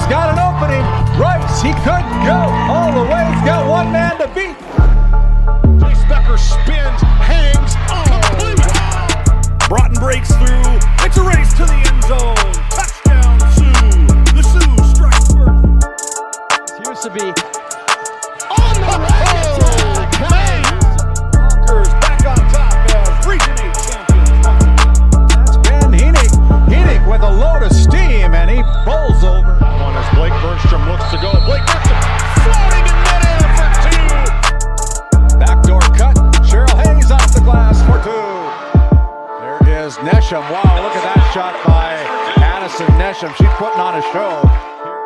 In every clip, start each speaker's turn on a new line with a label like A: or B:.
A: got an opening. Rice, he could go all the way. He's got one man to beat.
B: Chase Becker spins, hangs, complete.
C: Broughton breaks through. It's a race to the end zone. Touchdown, Sioux. The Sioux strike first.
A: Used to be
B: On the road,
C: Rockers back on top as Region 8 champions.
A: That's Ben Heenick. Heenick with a load of steam, and he bowls over.
B: One as Blake Bergstrom looks to go. Blake Bergstrom floating in midair for two.
A: Backdoor cut. Cheryl Hayes off the glass for two. There is Nesham. Wow, look at that shot by Addison Nesham. She's putting on a show.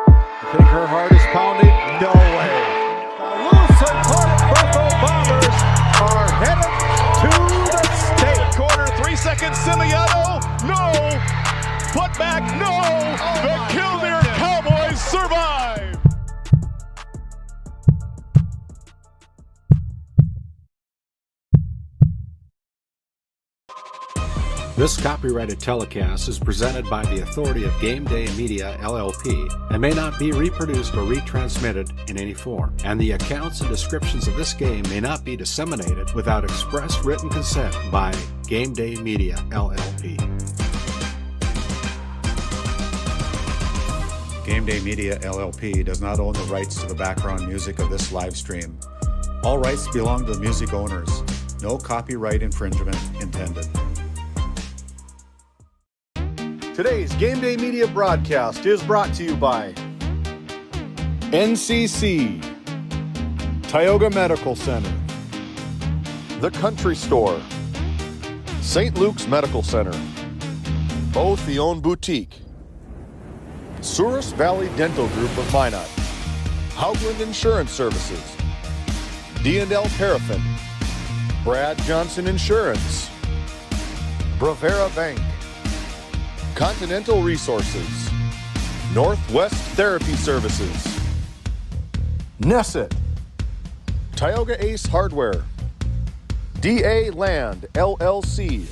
A: You think her heart is pounding? No way. The Lucid Buffalo Bombers are headed to the state.
B: Corner, 3 seconds. Simiato, no. Put back, no. The Killdeer Cowboys survive.
D: This copyrighted telecast is presented by the authority of GameDay Media, LLP, and may not be reproduced or retransmitted in any form, and the accounts and descriptions of this game may not be disseminated without express written consent by GameDay Media, LLP.
E: GameDay Media, LLP does not own the rights to the background music of this live stream. All rights belong to the music owners. No copyright infringement intended.
F: Today's GameDay Media broadcast is brought to you by NCC, Tioga Medical Center, The Country Store, St. Luke's Medical Center, Both the Own Boutique, Souris Valley Dental Group of Minot, Haugland Insurance Services, D&L Paraffin, Brad Johnson Insurance, Bravera Bank, Continental Resources, Northwest Therapy Services, Nesset, Tioga Ace Hardware, DA Land LLC,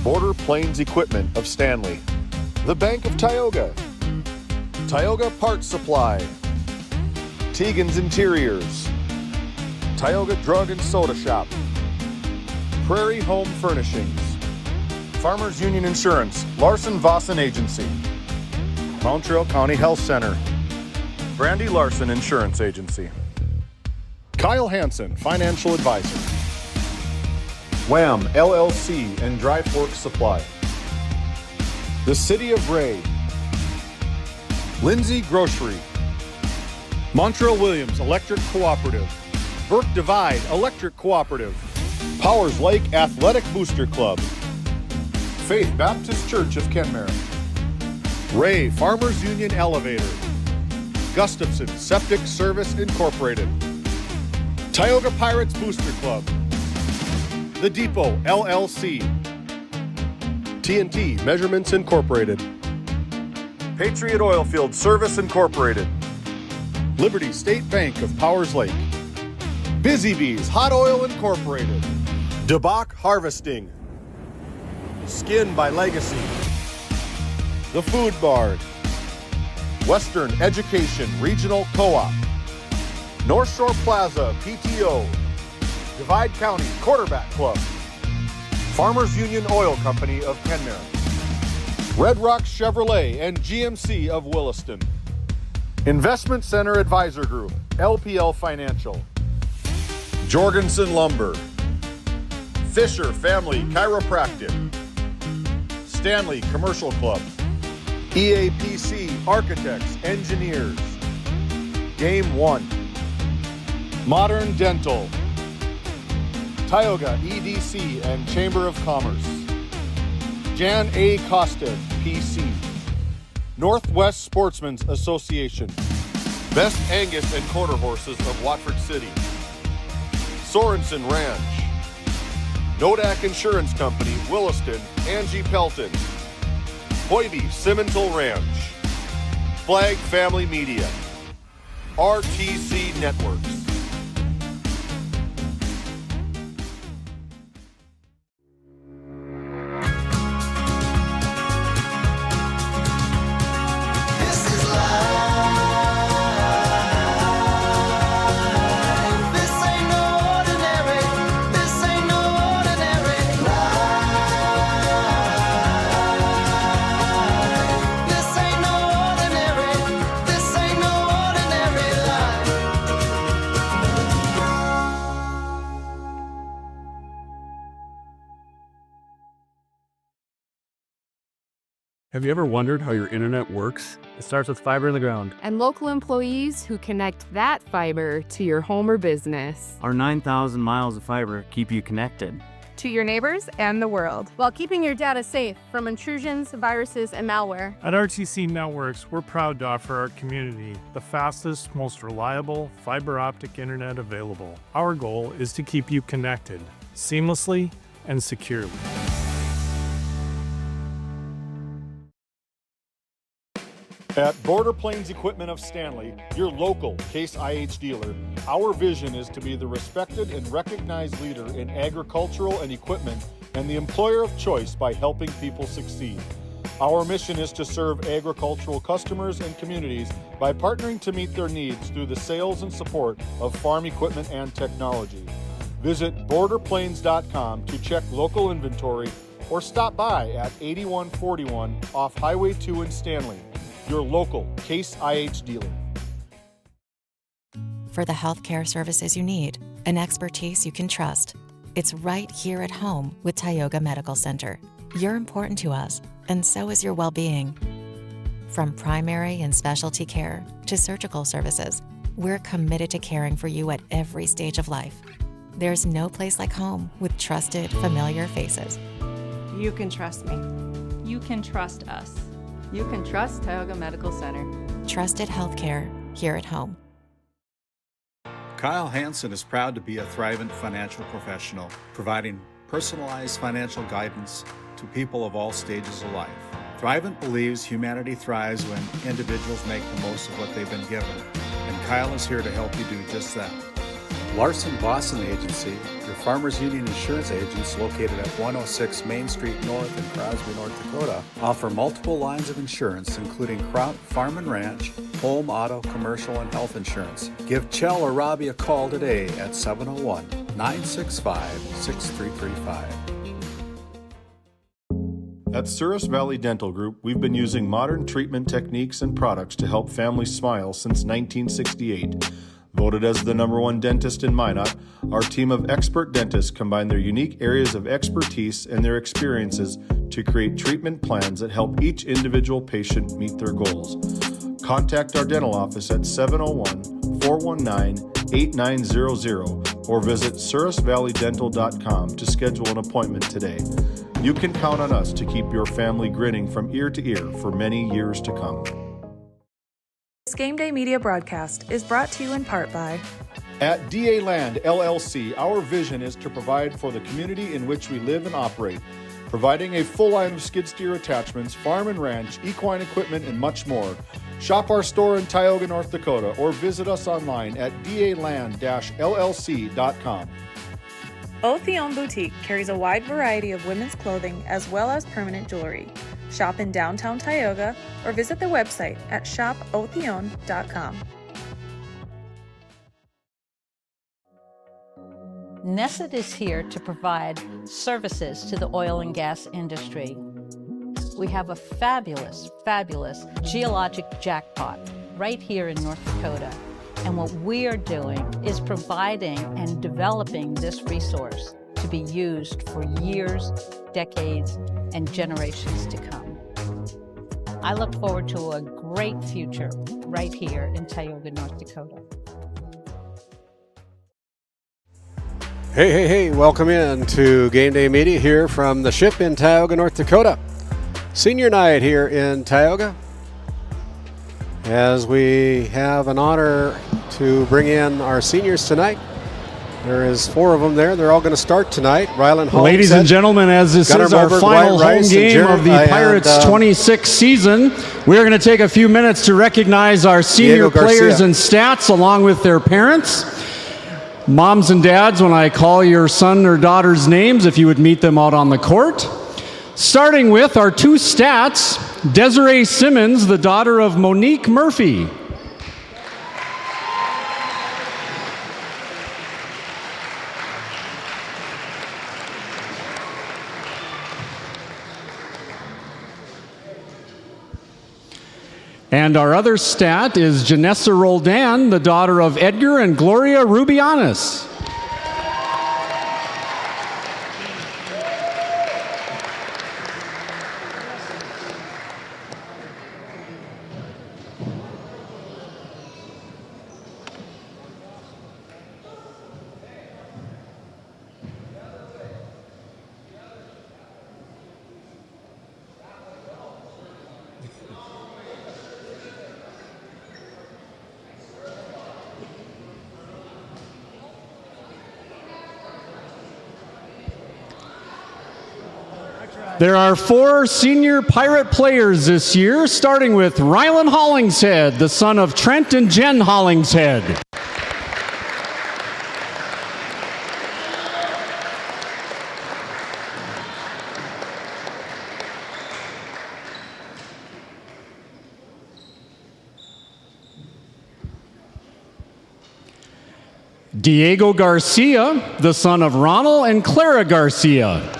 F: Border Plains Equipment of Stanley, The Bank of Tioga, Tioga Parts Supply, Tegan's Interiors, Tioga Drug and Soda Shop, Prairie Home Furnishings, Farmers Union Insurance, Larson Vossen Agency, Montreal County Health Center, Brandy Larson Insurance Agency, Kyle Hansen, Financial Advisor, Wham! LLC and Dry Fork Supply, the City of Ray, Lindsay Grocery, Montreal Williams Electric Cooperative, Burke Divide Electric Cooperative, Powers Lake Athletic Booster Club, Faith Baptist Church of Kenmare, Ray Farmers Union Elevator, Gustafson Septic Service Incorporated, Tioga Pirates Booster Club, The Depot LLC, TNT Measurements Incorporated, Patriot Oilfield Service Incorporated, Liberty State Bank of Powers Lake, Busy Bees Hot Oil Incorporated, DeBach Harvesting, Skin by Legacy, The Food Bard, Western Education Regional Co-op, North Shore Plaza PTO, Divide County Quarterback Club, Farmers Union Oil Company of Kenmare, Red Rock Chevrolet and GMC of Williston, Investment Center Advisor Group, LPL Financial, Jorgensen Lumber, Fisher Family Chiropractic, Stanley Commercial Club, EAPC Architects, Engineers, Game 1, Modern Dental, Tioga EDC and Chamber of Commerce, Jan A. Costa, PC, Northwest Sportsmen's Association, Best Angus and Quarter Horses of Watford City, Sorensen Ranch, Nodak Insurance Company, Williston, Angie Pelton, Hoiby Simmental Ranch, Flag Family Media, RTC Networks.
G: This is life. Have you ever wondered how your internet works? It starts with fiber in the ground.
H: And local employees who connect that fiber to your home or business.
I: Our 9,000 miles of fiber keep you connected
H: To your neighbors and the world.
J: While keeping your data safe from intrusions, viruses, and malware.
K: At RTC Networks, we're proud to offer our community the fastest, most reliable fiber optic internet available. Our goal is to keep you connected seamlessly and securely.
F: At Border Plains Equipment of Stanley, your local Case IH dealer, our vision is to be the respected and recognized leader in agricultural and equipment and the employer of choice by helping people succeed. Our mission is to serve agricultural customers and communities by partnering to meet their needs through the sales and support of farm equipment and technology. Visit borderplains.com to check local inventory or stop by at 8141 off Highway 2 in Stanley. Your local Case IH dealer.
L: For the healthcare services you need, an expertise you can trust, it's right here at home with Tioga Medical Center. You're important to us, and so is your well-being. From primary and specialty care to surgical services, we're committed to caring for you at every stage of life. There's no place like home with trusted, familiar faces.
J: You can trust me.
M: You can trust us.
J: You can trust Tioga Medical Center.
L: Trusted healthcare here at home.
E: Kyle Hansen is proud to be a Thrivent financial professional, providing personalized financial guidance to people of all stages of life. Thrivent believes humanity thrives when individuals make the most of what they've been given, and Kyle is here to help you do just that. Larson Boston Agency, your Farmers Union insurance agents located at 106 Main Street North in Crosby, North Dakota, offer multiple lines of insurance, including crop, farm and ranch, home, auto, commercial, and health insurance. Give Chell or Robbie a call today at 701-965-6335.
F: At Souris Valley Dental Group, we've been using modern treatment techniques and products to help families smile since 1968. Voted as the #1 dentist in Minot, our team of expert dentists combine their unique areas of expertise and their experiences to create treatment plans that help each individual patient meet their goals. Contact our dental office at 701-419-8900 or visit sourisvalleydental.com to schedule an appointment today. You can count on us to keep your family grinning from ear to ear for many years to come.
N: This GameDay Media broadcast is brought to you in part by
F: At DA Land LLC, our vision is to provide for the community in which we live and operate, providing a full line of skid steer attachments, farm and ranch, equine equipment, and much more. Shop our store in Tioga, North Dakota, or visit us online at daland-llc.com.
N: Otheon Boutique carries a wide variety of women's clothing as well as permanent jewelry. Shop in downtown Tioga or visit their website at shopotheon.com.
O: Nesset is here to provide services to the oil and gas industry. We have a fabulous, fabulous geologic jackpot right here in North Dakota. And what we are doing is providing and developing this resource to be used for years, decades, and generations to come. I look forward to a great future right here in Tioga, North Dakota.
D: Hey, welcome in to GameDay Media here from the ship in Tioga, North Dakota. Senior night here in Tioga, as we have an honor to bring in our seniors tonight. There is 4 of them there. They're all going to start tonight. Rylan Holmes.
K: Ladies and gentlemen, as this is our final home game of the Pirates 26 season, we're going to take a few minutes to recognize our senior players and stats along with their parents. Moms and dads, when I call your son or daughter's names, if you would meet them out on the court. Starting with our 2 stats, Desiree Simmons, the daughter of Monique Murphy. And our other stat is Janessa Roldan, the daughter of Edgar and Gloria Rubianis. There are 4 senior Pirate players this year, starting with Rylan Hollingshead, the son of Trent and Jen Hollingshead. Diego Garcia, the son of Ronald and Clara Garcia.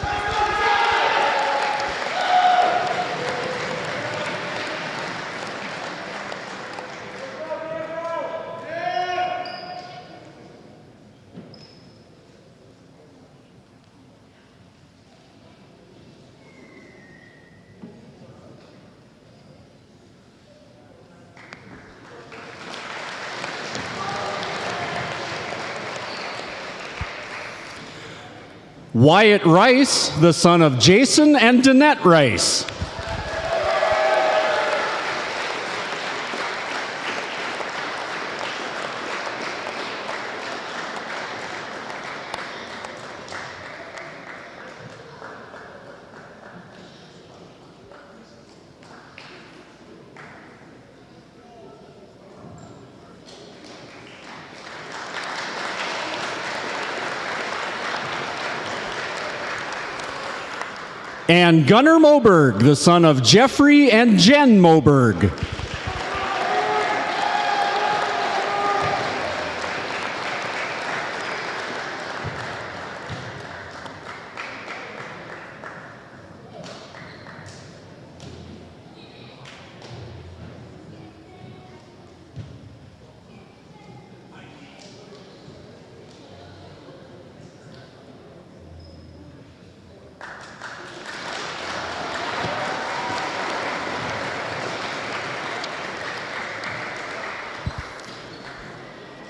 K: Wyatt Rice, the son of Jason and Danette Rice. And Gunnar Moberg, the son of Jeffrey and Jen Moberg.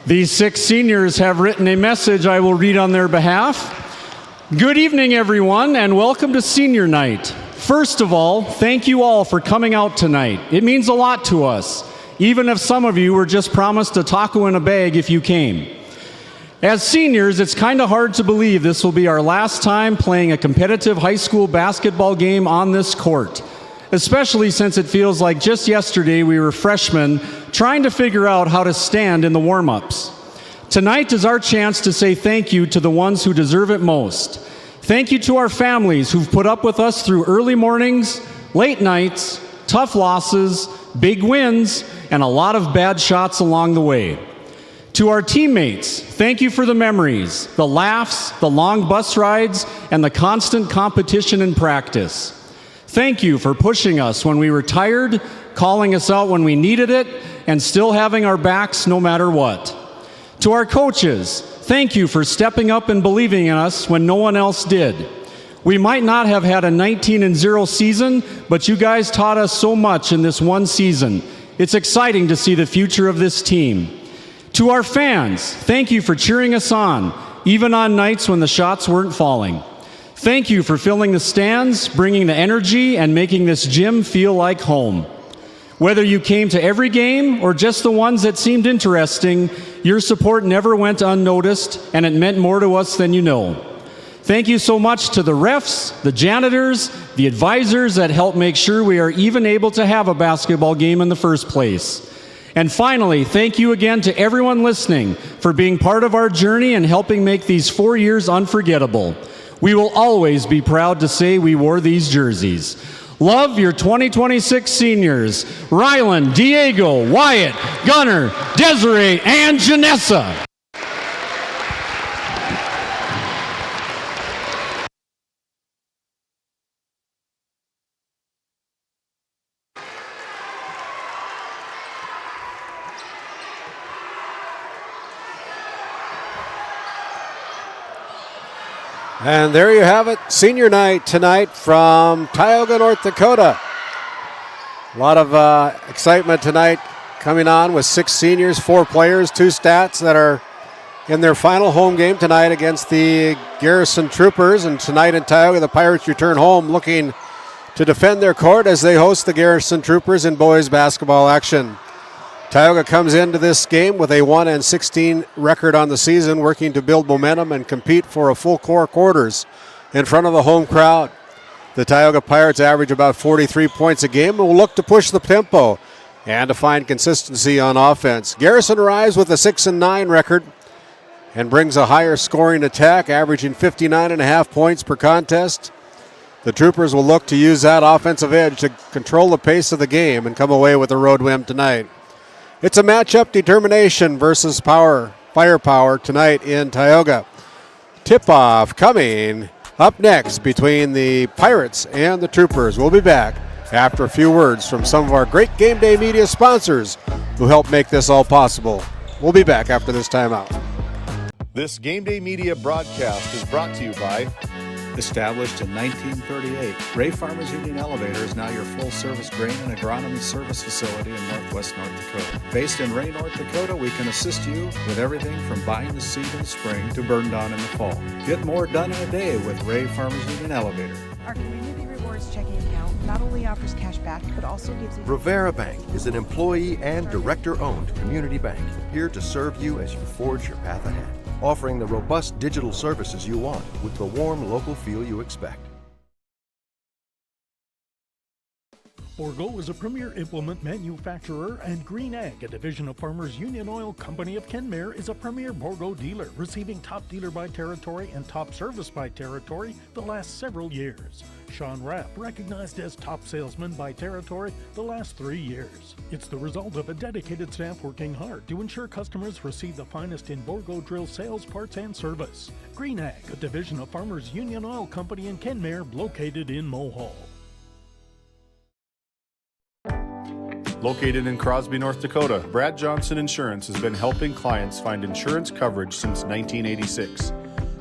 K: These 6 seniors have written a message I will read on their behalf. Good evening, everyone, and welcome to Senior Night. First of all, thank you all for coming out tonight. It means a lot to us, even if some of you were just promised a taco in a bag if you came. As seniors, it's kind of hard to believe this will be our last time playing a competitive high school basketball game on this court, especially since it feels like just yesterday we were freshmen trying to figure out how to stand in the warm-ups. Tonight is our chance to say thank you to the ones who deserve it most. Thank you to our families who've put up with us through early mornings, late nights, tough losses, big wins, and a lot of bad shots along the way. To our teammates, thank you for the memories, the laughs, the long bus rides, and the constant competition in practice. Thank you for pushing us when we were tired, calling us out when we needed it, and still having our backs no matter what. To our coaches, thank you for stepping up and believing in us when no one else did. We might not have had a 19-0 season, but you guys taught us so much in this one season. It's exciting to see the future of this team. To our fans, thank you for cheering us on, even on nights when the shots weren't falling. Thank you for filling the stands, bringing the energy, and making this gym feel like home. Whether you came to every game or just the ones that seemed interesting, your support never went unnoticed, and it meant more to us than you know. Thank you so much to the refs, the janitors, the advisors that helped make sure we are even able to have a basketball game in the first place. And finally, thank you again to everyone listening for being part of our journey and helping make these 4 years unforgettable. We will always be proud to say we wore these jerseys. Love your 2026 seniors, Rylan, Diego, Wyatt, Gunnar, Desiree, and Janessa.
P: And there you have it, senior night tonight from Tioga, North Dakota. A lot of excitement tonight coming on with 6 seniors, 4 players, 2 stats that are in their final home game tonight against the Garrison Troopers. And tonight in Tioga, the Pirates return home looking to defend their court as they host the Garrison Troopers in boys basketball action. Tioga comes into this game with a 1-16 record on the season, working to build momentum and compete for a full 4 quarters in front of the home crowd. The Tioga Pirates average about 43 points a game and will look to push the tempo and to find consistency on offense. Garrison arrives with a 6-9 record and brings a higher scoring attack, averaging 59.5 points per contest. The Troopers will look to use that offensive edge to control the pace of the game and come away with a road win tonight. It's a matchup determination versus firepower tonight in Tioga. Tip-off coming up next between the Pirates and the Troopers. We'll be back after a few words from some of our great GameDay Media sponsors who help make this all possible. We'll be back after this timeout.
B: This GameDay Media broadcast is brought to you by...
E: Established in 1938, Ray Farmers Union Elevator is now your full-service grain and agronomy service facility in northwest North Dakota. Based in Ray, North Dakota, we can assist you with everything from buying the seed in the spring to burn down in the fall. Get more done in a day with Ray Farmers Union Elevator.
Q: Our Community Rewards checking account not only offers cash back, but also gives you...
R: Rivera Bank is an employee and director-owned community bank, here to serve you as you forge your path ahead, offering the robust digital services you want with the warm local feel you expect.
S: Bourgault is a premier implement manufacturer, and Green Ag, a division of Farmers Union Oil Company of Kenmare, is a premier Bourgault dealer, receiving top dealer by territory and top service by territory the last several years. Sean Rapp, recognized as top salesman by territory the last 3 years. It's the result of a dedicated staff working hard to ensure customers receive the finest in Bourgault drill sales, parts, and service. Green Ag, a division of Farmers Union Oil Company in Kenmare, located in Mohall.
B: Located in Crosby, North Dakota, Brad Johnson Insurance has been helping clients find insurance coverage since 1986.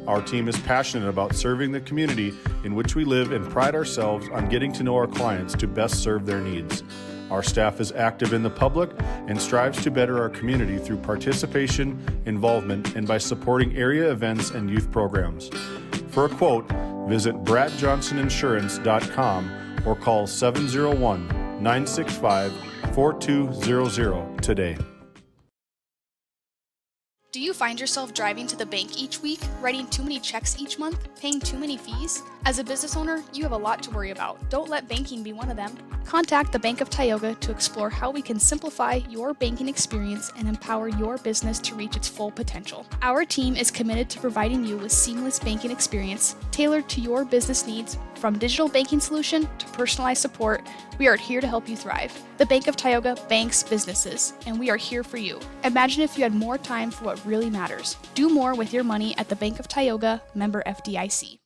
B: Our team is passionate about serving the community in which we live and pride ourselves on getting to know our clients to best serve their needs. Our staff is active in the public and strives to better our community through participation, involvement, and by supporting area events and youth programs. For a quote, visit bradjohnsoninsurance.com or call 701-965-4200 today.
T: Do you find yourself driving to the bank each week, writing too many checks each month, paying too many fees? As a business owner, you have a lot to worry about. Don't let banking be one of them. Contact the Bank of Tioga to explore how we can simplify your banking experience and empower your business to reach its full potential. Our team is committed to providing you with seamless banking experience tailored to your business needs. From digital banking solution to personalized support, we are here to help you thrive. The Bank of Tioga banks businesses, and we are here for you. Imagine if you had more time for what really matters. Do more with your money at the Bank of Tioga, member FDIC.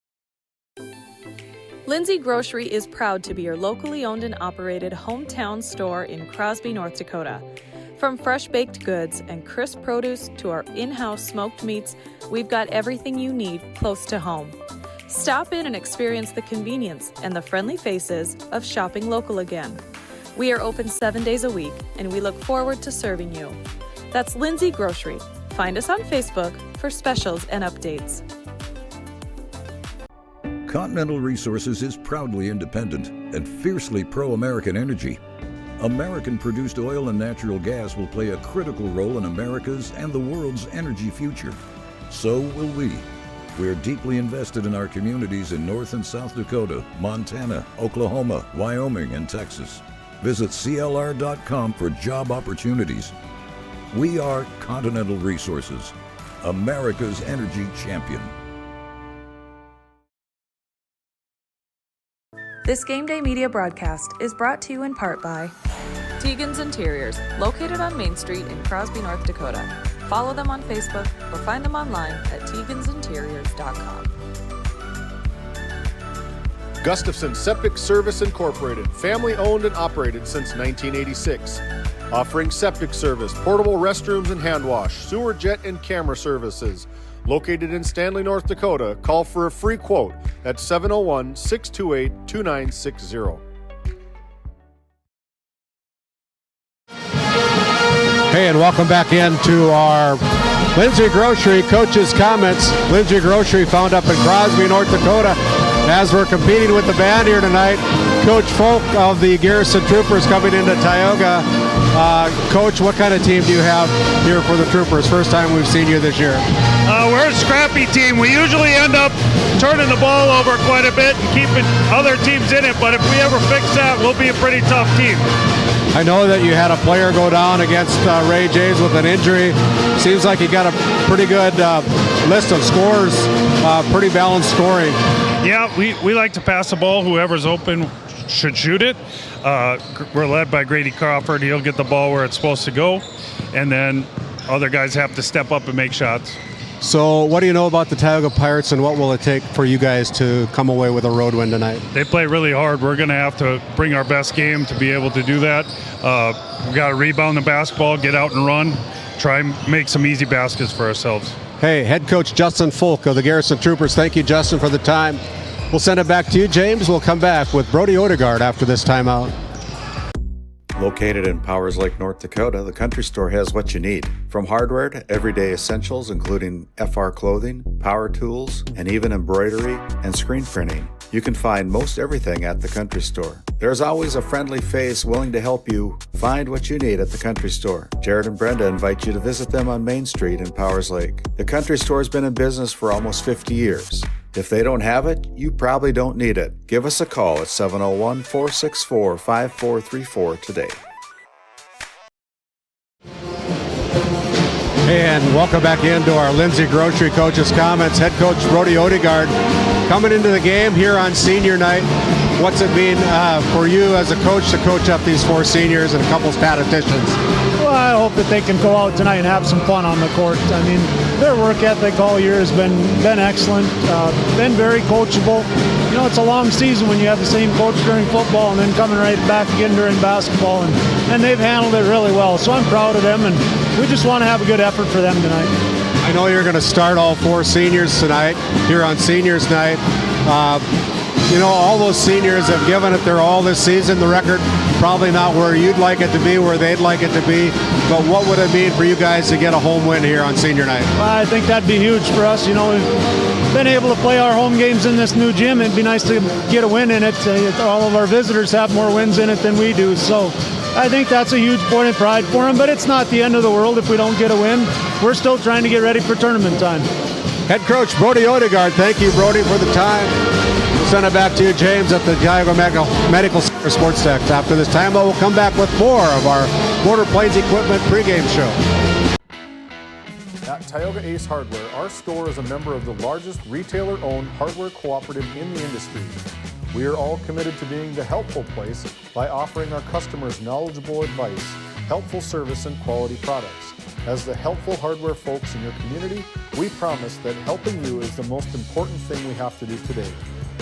N: Lindsay Grocery is proud to be your locally owned and operated hometown store in Crosby, North Dakota. From fresh baked goods and crisp produce to our in-house smoked meats, we've got everything you need close to home. Stop in and experience the convenience and the friendly faces of shopping local again. We are open 7 days a week, and we look forward to serving you. That's Lindsay Grocery. Find us on Facebook for specials and updates.
U: Continental Resources is proudly independent and fiercely pro-American energy. American-produced oil and natural gas will play a critical role in America's and the world's energy future. So will we. We're deeply invested in our communities in North and South Dakota, Montana, Oklahoma, Wyoming, and Texas. Visit CLR.com for job opportunities. We are Continental Resources, America's energy champion.
N: This GameDay Media broadcast is brought to you in part by Teagan's Interiors, located on Main Street in Crosby, North Dakota. Follow them on Facebook or find them online at teagansinteriors.com.
B: Gustafson Septic Service Incorporated, family owned and operated since 1986. Offering septic service, portable restrooms and hand wash, sewer jet and camera services. Located in Stanley, North Dakota, call for a free quote at 701-628-2960.
P: Hey, and welcome back into our Lindsay Grocery Coaches Comments. Lindsay Grocery found up in Crosby, North Dakota. As we're competing with the band here tonight, Coach Folk of the Garrison Troopers coming into Tioga. Coach, what kind of team do you have here for the Troopers? First time we've seen you this year.
C: We're a scrappy team. We usually end up turning the ball over quite a bit and keeping other teams in it, but if we ever fix that, we'll be a pretty tough team.
P: I know that you had a player go down against Ray James with an injury. Seems like you got a pretty good list of scores, pretty balanced scoring.
C: Yeah, we like to pass the ball. Whoever's open should shoot it. We're led by Grady Crawford. He'll get the ball where it's supposed to go, and then other guys have to step up and make shots.
P: So what do you know about the Tioga Pirates, and what will it take for you guys to come away with a road win tonight?
C: They play really hard. We're going to have to bring our best game to be able to do that. We've got to rebound the basketball, get out and run, try and make some easy baskets for ourselves.
P: Hey, head coach Justin Folk of the Garrison Troopers. Thank you, Justin, for the time. We'll send it back to you, James. We'll come back with Brody Odegaard after this timeout.
E: Located in Powers Lake, North Dakota, the Country Store has what you need. From hardware to everyday essentials, including FR clothing, power tools, and even embroidery and screen printing. You can find most everything at the Country Store. There's always a friendly face willing to help you find what you need at the Country Store. Jared and Brenda invite you to visit them on Main Street in Powers Lake. The Country Store has been in business for almost 50 years. If they don't have it, you probably don't need it. Give us a call at 701-464-5434 today. And welcome back into our Lindsay Grocery Coach's Comments. Head coach Brody Odegaard coming into the game here on senior night. What's it mean for you as a coach to coach up these four seniors and a couple statisticians?
V: Well, I hope that they can go out tonight and have some fun on the court. I mean, their work ethic all year has been excellent, been very coachable. You know, it's a long season when you have the same coach during football and then coming right back again during basketball, and they've handled it really well. So I'm proud of them, and we just want to have a good effort for them tonight.
P: I know you're going to start all four seniors tonight here on Seniors Night. You know, all those seniors have given it their all this season. The record probably not where you'd like it to be, where they'd like it to be. But what would it mean for you guys to get a home win here on senior night?
V: Well, I think that'd be huge for us. You know, we've been able to play our home games in this new gym. It'd be nice to get a win in it. All of our visitors have more wins in it than we do. So I think that's a huge point of pride for them. But it's not the end of the world if we don't get a win. We're still trying to get ready for tournament time.
P: Head coach Brody Odegaard, thank you, Brody, for the time. We'll send it back to you, James, at the Tioga Medical Center Sports Tech. After this time, we'll come back with more of our Border Plains Equipment pregame show.
F: At Tioga Ace Hardware, our store is a member of the largest retailer-owned hardware cooperative in the industry. We are all committed to being the helpful place by offering our customers knowledgeable advice, helpful service, and quality products. As the helpful hardware folks in your community, we promise that helping you is the most important thing we have to do today.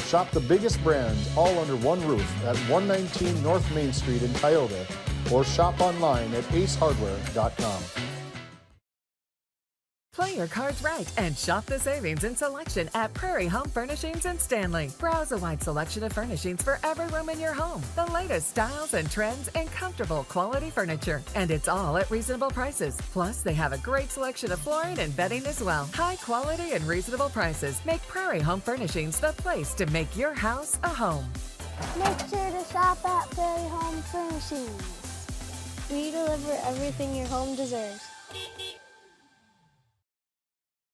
F: Shop the biggest brands all under one roof at 119 North Main Street in Tioga, or shop online at acehardware.com.
W: Play your cards right and shop the savings and selection at Prairie Home Furnishings in Stanley. Browse a wide selection of furnishings for every room in your home. The latest styles and trends and comfortable quality furniture. And it's all at reasonable prices. Plus, they have a great selection of flooring and bedding as well. High quality and reasonable prices make Prairie Home Furnishings the place to make your house a home.
X: Make sure to shop at Prairie Home Furnishings. We deliver everything your home deserves.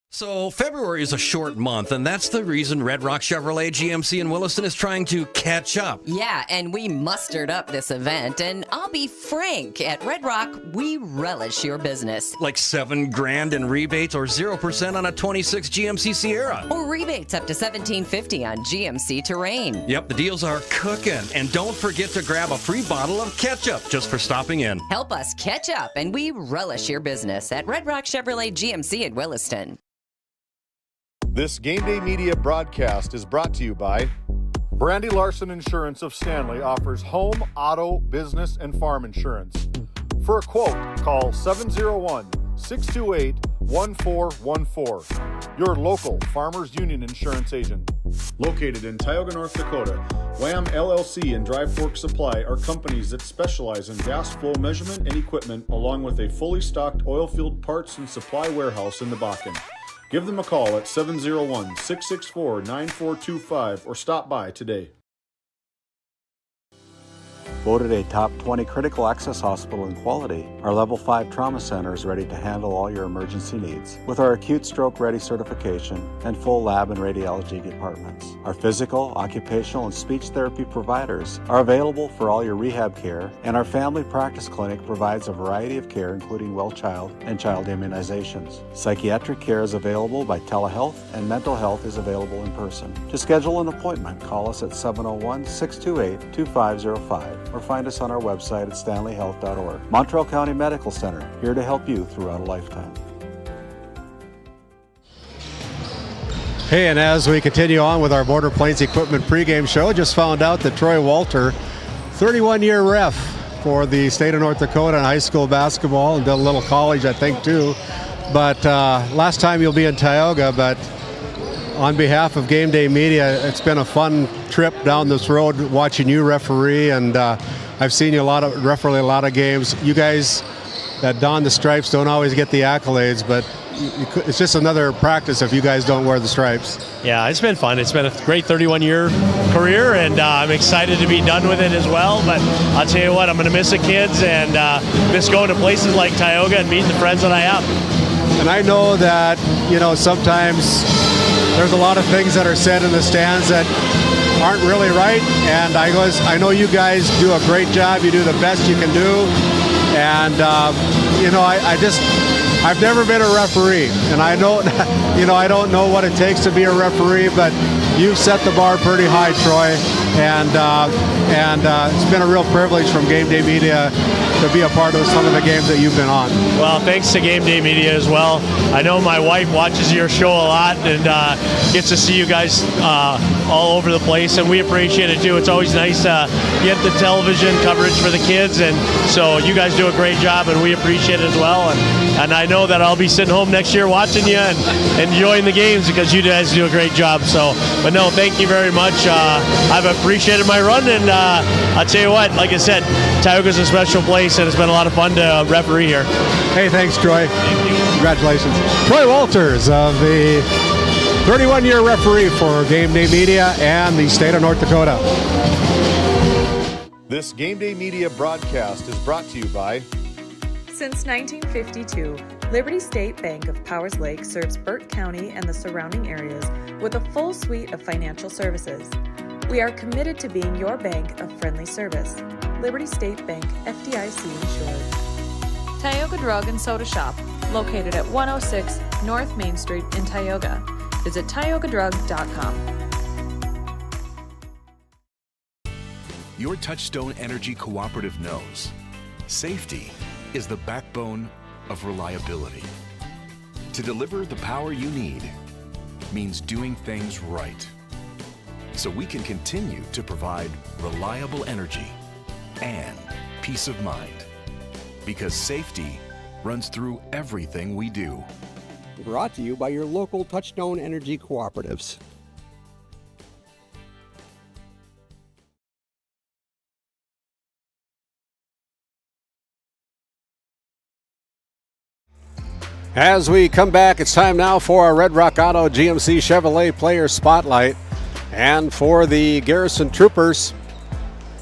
Y: So February is a short month, and that's the reason Red Rock Chevrolet GMC in Williston is trying to catch up.
Z: Yeah, and we mustered up this event, and I'll be frank, at Red Rock, we relish your business.
Y: Like $7,000 in rebates or 0% on a 26 GMC Sierra.
Z: Or rebates up to $1,750 on GMC Terrain.
Y: Yep, the deals are cooking. And don't forget to grab a free bottle of ketchup just for stopping in.
Z: Help us catch up, and we relish your business at Red Rock Chevrolet GMC in Williston.
F: This GameDay Media broadcast is brought to you by Brandy Larson Insurance of Stanley offers home, auto, business, and farm insurance. For a quote, call 701-628-1414. Your local Farmers Union insurance agent. Located in Tioga, North Dakota, WHAM LLC and Dry Fork Supply are companies that specialize in gas flow measurement and equipment, along with a fully stocked oil field parts and supply warehouse in the Bakken. Give them a call at 701-664-9425 or stop by today.
D: Voted a top 20 critical access hospital in quality, our Level 5 Trauma Center is ready to handle all your emergency needs with our acute stroke ready certification and full lab and radiology departments. Our physical, occupational, and speech therapy providers are available for all your rehab care, and our family practice clinic provides a variety of care including well child and child immunizations. Psychiatric care is available by telehealth, and mental health is available in person. To schedule an appointment, call us at 701-628-2505 or find us on our website at stanleyhealth.org. Montreal County Medical Center, here to help you throughout a lifetime.
P: Hey, and as we continue on with our Border Plains Equipment pregame show, just found out that Troy Walter, 31-year ref for the state of North Dakota in high school basketball and did a little college, I think, too. But last time you'll be in Tioga, but on behalf of GameDay Media, it's been a fun trip down this road watching you referee, and I've seen you referee a lot of games. You guys that don the stripes don't always get the accolades, but it's just another practice if you guys don't wear the stripes.
A: Yeah, it's been fun. It's been a great 31-year career, and I'm excited to be done with it as well. But I'll tell you what, I'm going to miss the kids and miss going to places like Tioga and meeting the friends that I have.
P: And I know that, sometimes there's a lot of things that are said in the stands that aren't really right, and I know you guys do a great job. You do the best you can do, and I've never been a referee, and I don't I don't know what it takes to be a referee, but you've set the bar pretty high, Troy, and it's been a real privilege from GameDay Media to be a part of some of the games that you've been on.
A: Well, thanks to GameDay Media as well. I know my wife watches your show a lot and gets to see you guys all over the place, and we appreciate it too. It's always nice to get the television coverage for the kids, and so you guys do a great job, and we appreciate it as well. And I know that I'll be sitting home next year watching you and enjoying the games because you guys do a great job. But no, thank you very much. I've appreciated my run, and I'll tell you what, like I said, Tioga's a special place, and it's been a lot of fun to referee here.
P: Hey, thanks, Troy.
A: Thank you.
P: Congratulations. Troy Walters, of the 31-year referee for GameDay Media and the state of North Dakota.
F: This GameDay Media broadcast is brought to you by...
N: Since 1952, Liberty State Bank of Powers Lake serves Burt County and the surrounding areas with a full suite of financial services. We are committed to being your bank of friendly service. Liberty State Bank, FDIC insured. Tioga Drug and Soda Shop, located at 106 North Main Street in Tioga. Visit tiogadrug.com.
G: Your Touchstone Energy Cooperative knows safety is the backbone of reliability. To deliver the power you need means doing things right, so we can continue to provide reliable energy and peace of mind, because safety runs through everything we do.
H: Brought to you by your local Touchstone Energy Cooperatives.
P: As we come back, it's time now for our Red Rock Auto GMC Chevrolet Player Spotlight. And for the Garrison Troopers,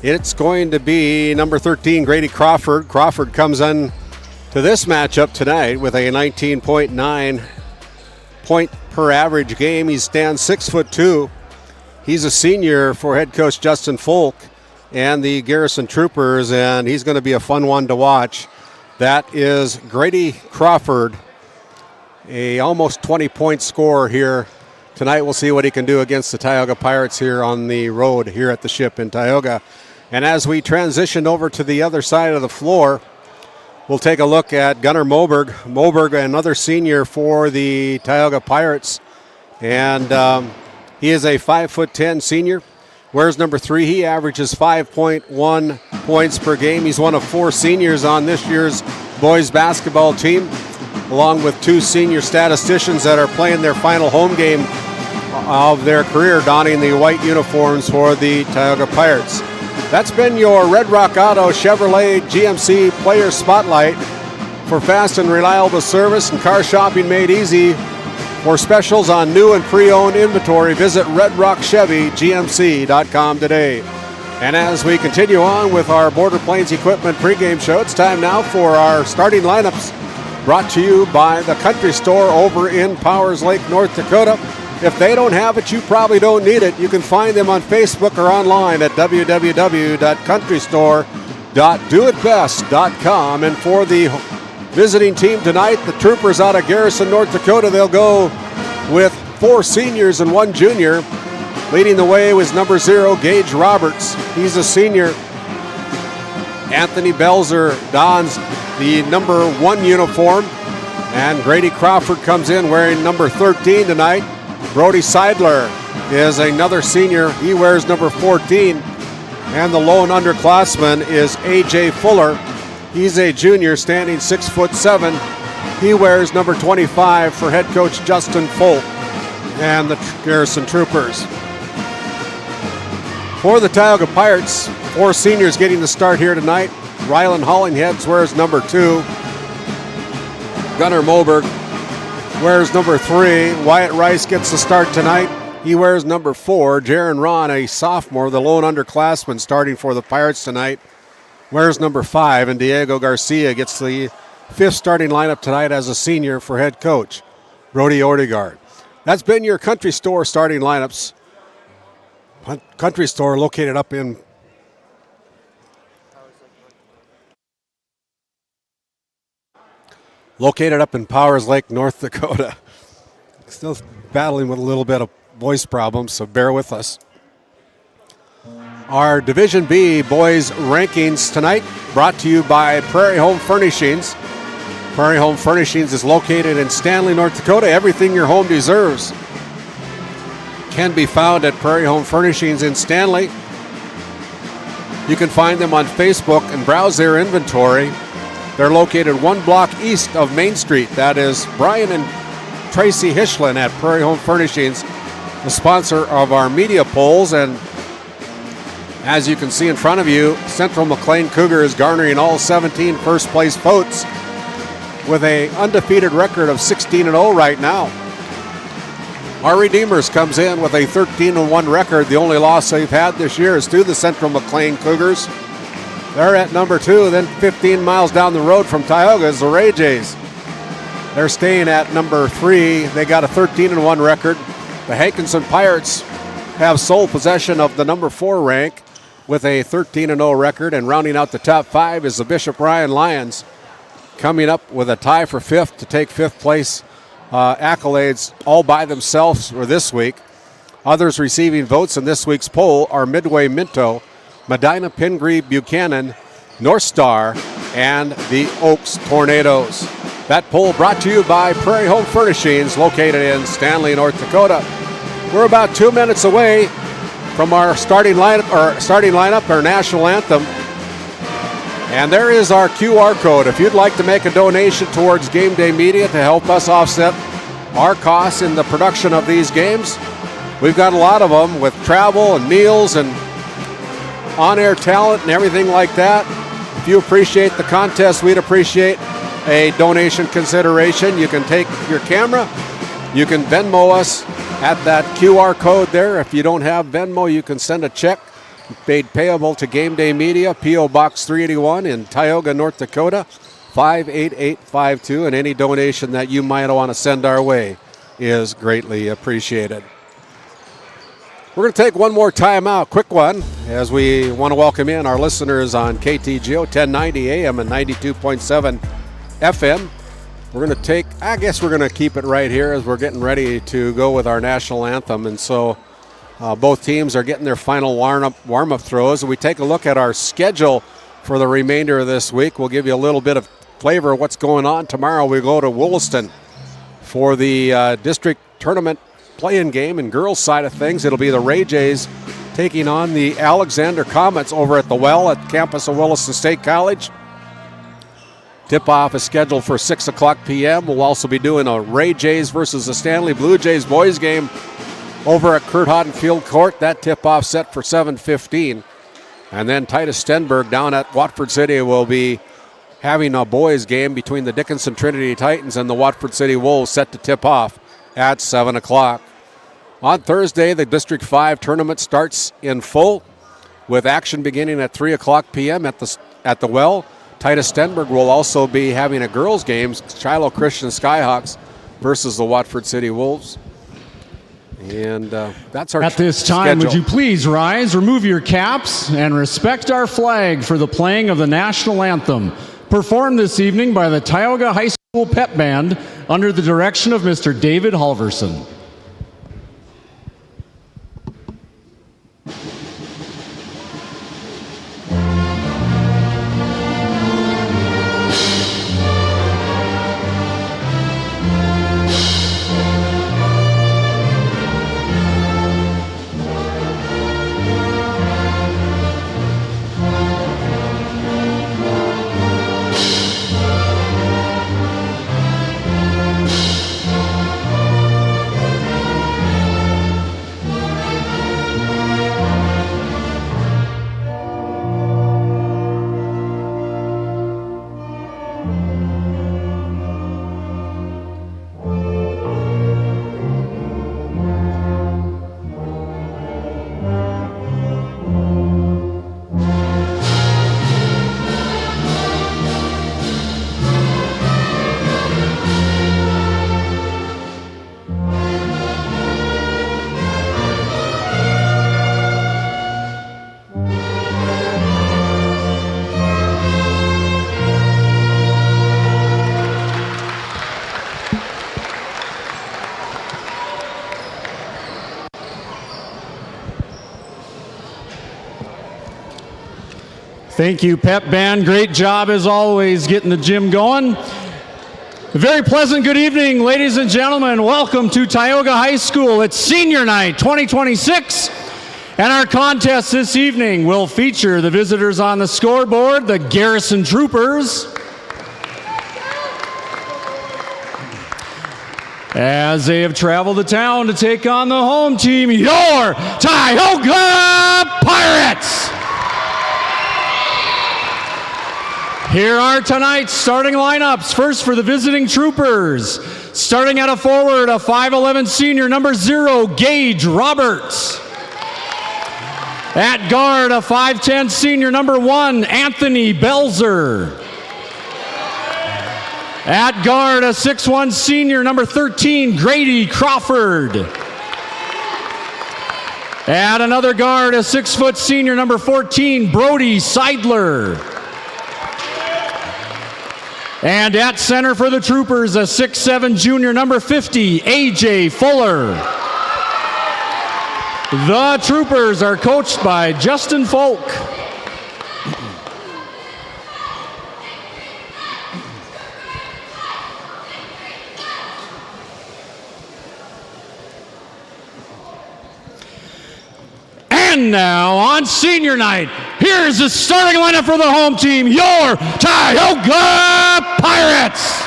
P: it's going to be number 13, Grady Crawford. Crawford comes in to this matchup tonight with a 19.9 point per average game. He stands 6'2". He's a senior for head coach Justin Folk and the Garrison Troopers, and he's going to be a fun one to watch. That is Grady Crawford, a almost 20-point scorer here tonight. We'll see what he can do against the Tioga Pirates here on the road here at the Ship in Tioga. And as we transition over to the other side of the floor, we'll take a look at Gunnar Moberg. Moberg, another senior for the Tioga Pirates. And he is a 5'10" senior. Wears number 3. He averages 5.1 points per game. He's one of 4 seniors on this year's boys basketball team, along with 2 senior statisticians that are playing their final home game of their career, donning the white uniforms for the Tioga Pirates. That's been your Red Rock Auto Chevrolet GMC Player Spotlight. For fast and reliable service and car shopping made easy, for specials on new and pre-owned inventory, visit RedRockChevyGMC.com today. And as we continue on with our Border Plains Equipment pregame show, it's time now for our starting lineups, brought to you by the Country Store over in Powers Lake, North Dakota. If they don't have it, you probably don't need it. You can find them on Facebook or online at www.countrystore.doitbest.com. And for the visiting team tonight, the Troopers out of Garrison, North Dakota, they'll go with 4 seniors and 1 junior. Leading the way was number 0, Gage Roberts. He's a senior. Anthony Belzer dons the number 1 uniform. And Grady Crawford comes in wearing number 13 tonight. Brody Seidler is another senior. He wears number 14. And the lone underclassman is A.J. Fuller. He's a junior, standing 6'7". He wears number 25 for head coach Justin Folk and the Garrison Troopers. For the Tioga Pirates, 4 seniors getting the start here tonight. Rylan Hollinghead wears number 2. Gunnar Moberg wears number 3. Wyatt Rice gets the start tonight. He wears number 4. Jaron Ron, a sophomore, the lone underclassman starting for the Pirates tonight, wears number 5. And Diego Garcia gets the 5th starting lineup tonight as a senior for head coach Brody Ortegard. That's been your Country Store starting lineups. Country Store located up in Powers Lake, North Dakota. Still battling with a little bit of voice problems, so bear with us. Our Division B boys rankings tonight brought to you by Prairie Home Furnishings. Prairie Home Furnishings is located in Stanley, North Dakota. Everything your home deserves can be found at Prairie Home Furnishings in Stanley. You can find them on Facebook and browse their inventory. They're located 1 block east of Main Street. That is Brian and Tracy Hishlin at Prairie Home Furnishings, the sponsor of our media polls. And as you can see in front of you, Central McLean Cougar is garnering all 17 first place votes with an undefeated record of 16-0 right now. Our Redeemers comes in with a 13-1 record. The only loss they've had this year is to the Central McLean Cougars. They're at number 2. Then 15 miles down the road from Tioga is the Ray Jays. They're staying at number 3. They got a 13-1 record. The Hankinson Pirates have sole possession of the number 4 rank with a 13-0 record. And rounding out the top 5 is the Bishop Ryan Lions, coming up with a tie for 5th to take 5th place. Accolades all by themselves for this week. Others receiving votes in this week's poll are Midway Minto, Medina Pingree Buchanan, North Star, and the Oaks Tornadoes. That poll brought to you by Prairie Home Furnishings, located in Stanley, North Dakota. We're about 2 minutes away from our starting lineup, our national anthem. And there is our QR code. If you'd like to make a donation towards GameDay Media to help us offset our costs in the production of these games, we've got a lot of them with travel and meals and on-air talent and everything like that. If you appreciate the contest, we'd appreciate a donation consideration. You can take your camera, you can Venmo us at that QR code there. If you don't have Venmo, you can send a check made payable to GameDay Media, P.O. Box 381 in Tioga, North Dakota, 58852. And any donation that you might want to send our way is greatly appreciated. We're going to take one more time out, quick one, as we want to welcome in our listeners on KTGO 1090 AM and 92.7 FM. We're going to we're going to keep it right here as we're getting ready to go with our national anthem. And so both teams are getting their final warm-up throws. And we take a look at our schedule for the remainder of this week. We'll give you a little bit of flavor of what's going on. Tomorrow we go to Williston for the district tournament play-in game and girls' side of things. It'll be the Ray Jays taking on the Alexander Comets over at the Well at campus of Williston State College. Tip-off is scheduled for 6 o'clock p.m. We'll also be doing a Ray Jays versus the Stanley Blue Jays boys game over at Kurt Hodden Field Court. That tip-off set for 7:15. And then Titus Stenberg down at Watford City will be having a boys game between the Dickinson Trinity Titans and the Watford City Wolves set to tip off at 7 o'clock. On Thursday, the District 5 tournament starts in full. with action beginning at 3 o'clock p.m. at the Well. Titus Stenberg will also be having a girls' game, Shiloh Christian Skyhawks versus the Watford City Wolves. And that's our
I: At this time,
P: schedule.
I: would you please rise, remove your caps, and respect our flag for the playing of the national anthem, performed this evening by the Tioga High School Pep Band under the direction of Mr. David Halverson. Thank you, Pep Band. Great job, as always, getting the gym going. A very pleasant good evening, ladies and gentlemen. Welcome to Tioga High School. It's Senior Night 2026, and our contest this evening will feature the visitors on the scoreboard, the Garrison Troopers, as they have traveled to town to take on the home team, your Tioga Pirates. Here are tonight's starting lineups. First for the visiting Troopers. Starting at a forward, a 5'11 senior, number 0, Gage Roberts. At guard, a 5'10 senior, number 1, Anthony Belzer. At guard, a 6'1 senior, number 13, Grady Crawford. At another guard, a 6' senior, number 14, Brody Seidler. And at center for the Troopers, a 6'7 junior, number 50, A.J. Fuller. The Troopers are coached by Justin Folk. And now on senior night, here's the starting lineup for the home team, your Tioga Pirates.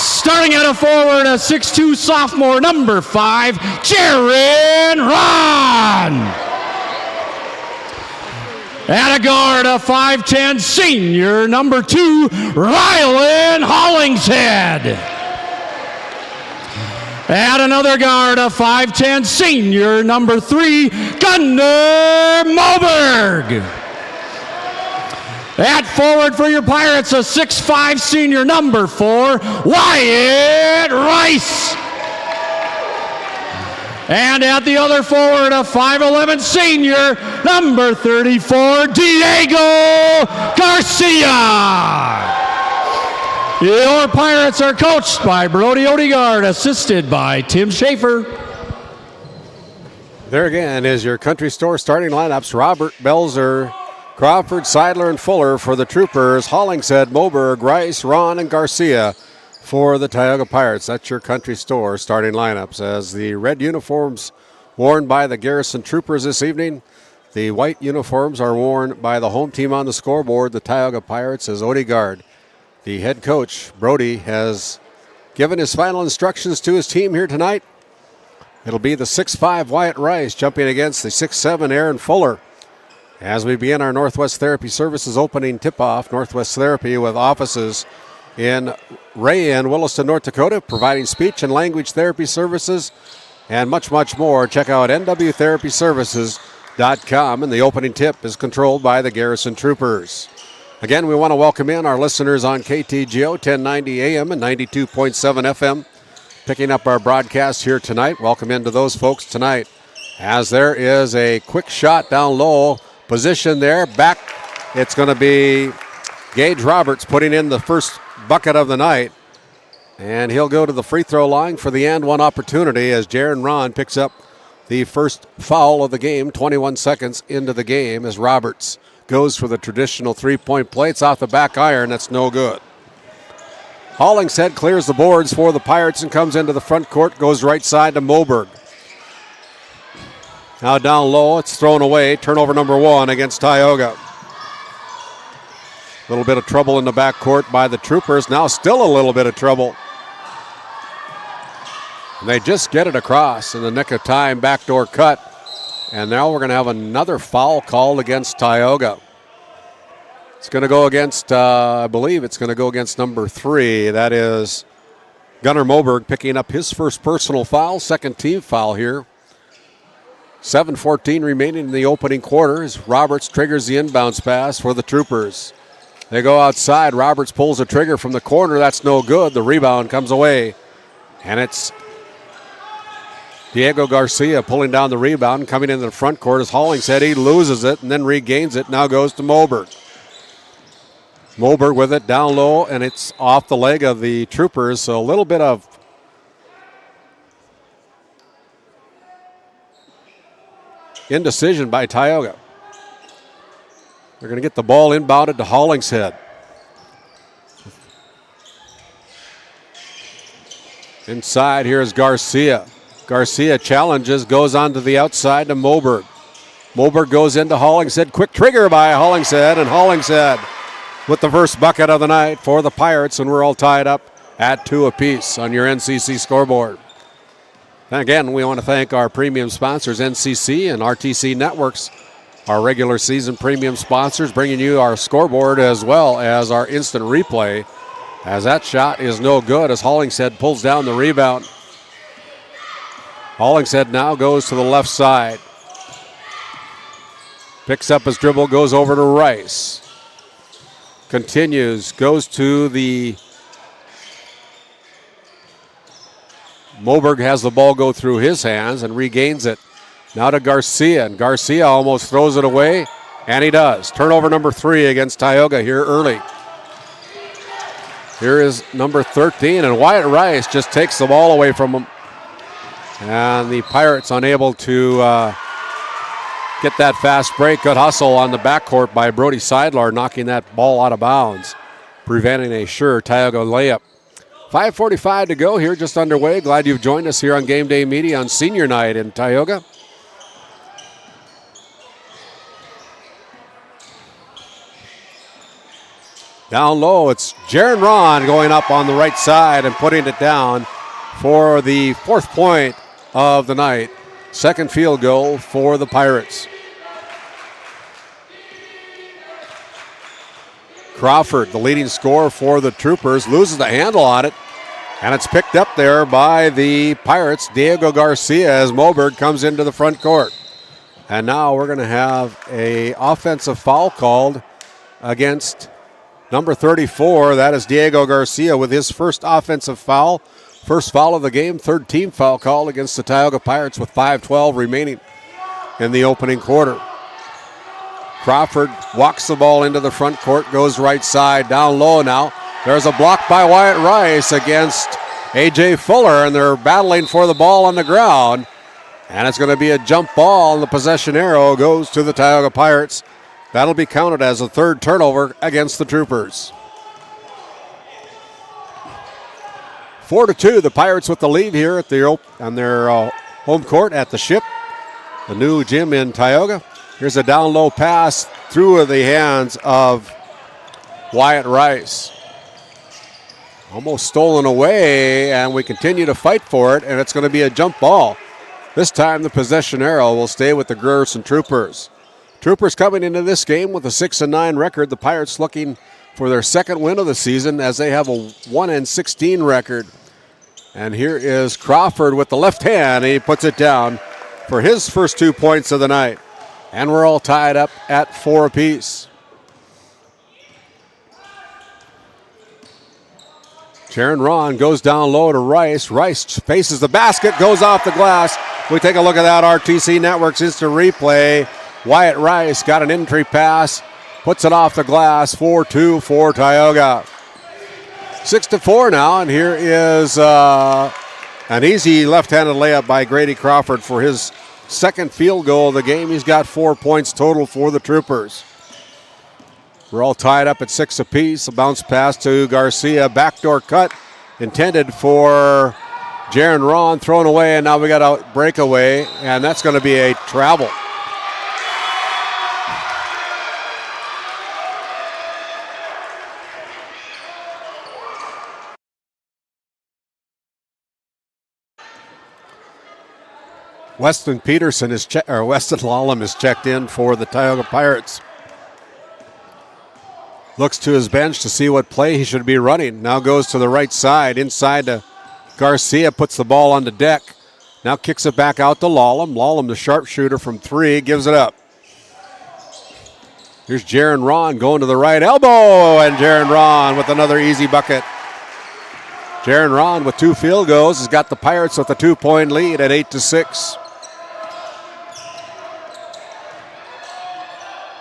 I: Starting at a forward, a 6'2 sophomore, number 5, Jaron Ron. At a guard, a 5'10 senior, number 2, Rylan Hollingshead. At another guard, a 5'10 senior, number 3, Gunnar Moberg. At forward for your Pirates, a 6'5 senior, number 4, Wyatt Rice. And at the other forward, a 5'11 senior, number 34, Diego Garcia. Your Pirates are coached by Brody Odegaard, assisted by Tim Schaefer.
P: There again is your country store starting lineups. Robert, Belzer, Crawford, Seidler, and Fuller for the Troopers. Hollingshead, Moberg, Rice, Ron, and Garcia for the Tioga Pirates. That's your country store starting lineups. As the red uniforms worn by the Garrison Troopers this evening, the white uniforms are worn by the home team on the scoreboard, the Tioga Pirates, as Odegaard. The head coach, Brody, has given his final instructions to his team here tonight. It'll be the 6'5 Wyatt Rice jumping against the 6'7 Aaron Fuller. As we begin our Northwest Therapy Services opening tip-off, Northwest Therapy with offices in Ray and Williston, North Dakota, providing speech and language therapy services and much, much more. Check out NW Therapy Services GameDayMedia.com, and the opening tip is controlled by the Garrison Troopers. Again, we want to welcome in our listeners on KTGO 1090 AM and 92.7 FM, picking up our broadcast here tonight. Welcome into those folks tonight, as there is a quick shot down low, position there, back. It's going to be Gage Roberts putting in the first bucket of the night, and he'll go to the free throw line for the and one opportunity as Jaron Ron picks up the first foul of the game, 21 seconds into the game, as Roberts goes for the traditional three-point play. It's off the back iron. That's no good. Hollingshead clears the boards for the Pirates and comes into the front court, goes right side to Moberg. Now down low, it's thrown away. Turnover number 1 against Tioga. A little bit of trouble in the backcourt by the Troopers. Now still a little bit of trouble. And they just get it across in the nick of time, backdoor cut. And now we're going to have another foul called against Tioga. It's going to go against, I believe it's going to go against number 3. That is Gunnar Moberg picking up his first personal foul, second team foul here. 7:14 remaining in the opening quarter as Roberts triggers the inbounds pass for the Troopers. They go outside. Roberts pulls the trigger from the corner. That's no good. The rebound comes away. And it's Diego Garcia pulling down the rebound, coming into the front court as Hollingshead. He loses it and then regains it. Now goes to Moberg. Moberg with it down low, and it's off the leg of the Troopers. So a little bit of indecision by Tioga. They're going to get the ball inbounded to Hollingshead. Inside, here's Garcia. Garcia challenges, goes on to the outside to Moberg. Moberg goes into Hollingshead. Quick trigger by Hollingshead, and Hollingshead with the first bucket of the night for the Pirates, and we're all tied up at 2 apiece on your NCC scoreboard. And again, we want to thank our premium sponsors, NCC and RTC Networks, our regular season premium sponsors, bringing you our scoreboard as well as our instant replay, as that shot is no good as Hollingshead pulls down the rebound. Hollingshead now goes to the left side. Picks up his dribble, goes over to Rice. Continues, goes to the... Moberg has the ball go through his hands and regains it. Now to Garcia, and Garcia almost throws it away, and he does. Turnover number 3 against Tioga here early. Here is number 13, and Wyatt Rice just takes the ball away from him. And the Pirates unable to get that fast break. Good hustle on the backcourt by Brody Seidler, knocking that ball out of bounds, preventing a sure Tioga layup. 5:45 to go here, just underway. Glad you've joined us here on Game Day Media on senior night in Tioga. Down low, it's Jaron Ron going up on the right side and putting it down for the 4th point of the night. Second field goal for the Pirates. Crawford, the leading scorer for the Troopers, loses the handle on it, and it's picked up there by the Pirates. Diego Garcia as Moberg comes into the front court. And now we're going to have an offensive foul called against number 34. That is Diego Garcia with his first offensive foul. First foul of the game, 3rd team foul call against the Tioga Pirates with 5:12 remaining in the opening quarter. Crawford walks the ball into the front court, goes right side, down low now. There's a block by Wyatt Rice against A.J. Fuller, and they're battling for the ball on the ground. And it's going to be a jump ball, and the possession arrow goes to the Tioga Pirates. That'll be counted as a 3rd turnover against the Troopers. 4-2, the Pirates with the lead here at on their home court at the Ship, the new gym in Tioga. Here's a down low pass through the hands of Wyatt Rice. Almost stolen away, and we continue to fight for it, and it's going to be a jump ball. This time the possession arrow will stay with the Garrison Troopers. Troopers coming into this game with a 6-9 record. The Pirates looking for their 2nd win of the season as they have a 1-16 record. And here is Crawford with the left hand. He puts it down for his first 2 points of the night. And we're all tied up at 4 apiece. Jaron Ron goes down low to Rice. Rice faces the basket, goes off the glass. We take a look at that RTC Networks instant replay. Wyatt Rice got an entry pass, puts it off the glass. 4-2 for Tioga. 6-4 now, and here is an easy left-handed layup by Grady Crawford for his second field goal of the game. He's got 4 points total for the Troopers. We're all tied up at 6 apiece. A bounce pass to Garcia. Backdoor cut intended for Jaron Ron. Thrown away, and now we got a breakaway, and that's going to be a travel. Weston Lallam is checked in for the Tioga Pirates. Looks to his bench to see what play he should be running. Now goes to the right side, inside to Garcia, puts the ball on the deck. Now kicks it back out to Lallam. Lallam, the sharpshooter from 3, gives it up. Here's Jaron Ron going to the right elbow, and Jaron Ron with another easy bucket. Jaron Ron with 2 field goals has got the Pirates with a 2-point lead at 8-6.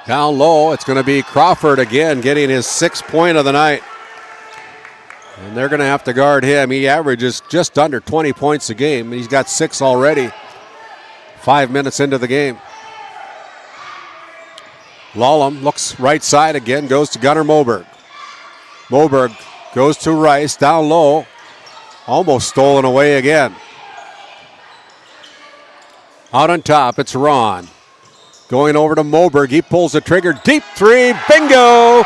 P: Down low, it's going to be Crawford again getting his 6th point of the night. And they're going to have to guard him. He averages just under 20 points a game. He's got 6 already, 5 minutes into the game. Lallam looks right side again, goes to Gunnar Moberg. Moberg goes to Rice, down low, almost stolen away again. Out on top, it's Ron. Going over to Moberg, he pulls the trigger, deep 3, bingo!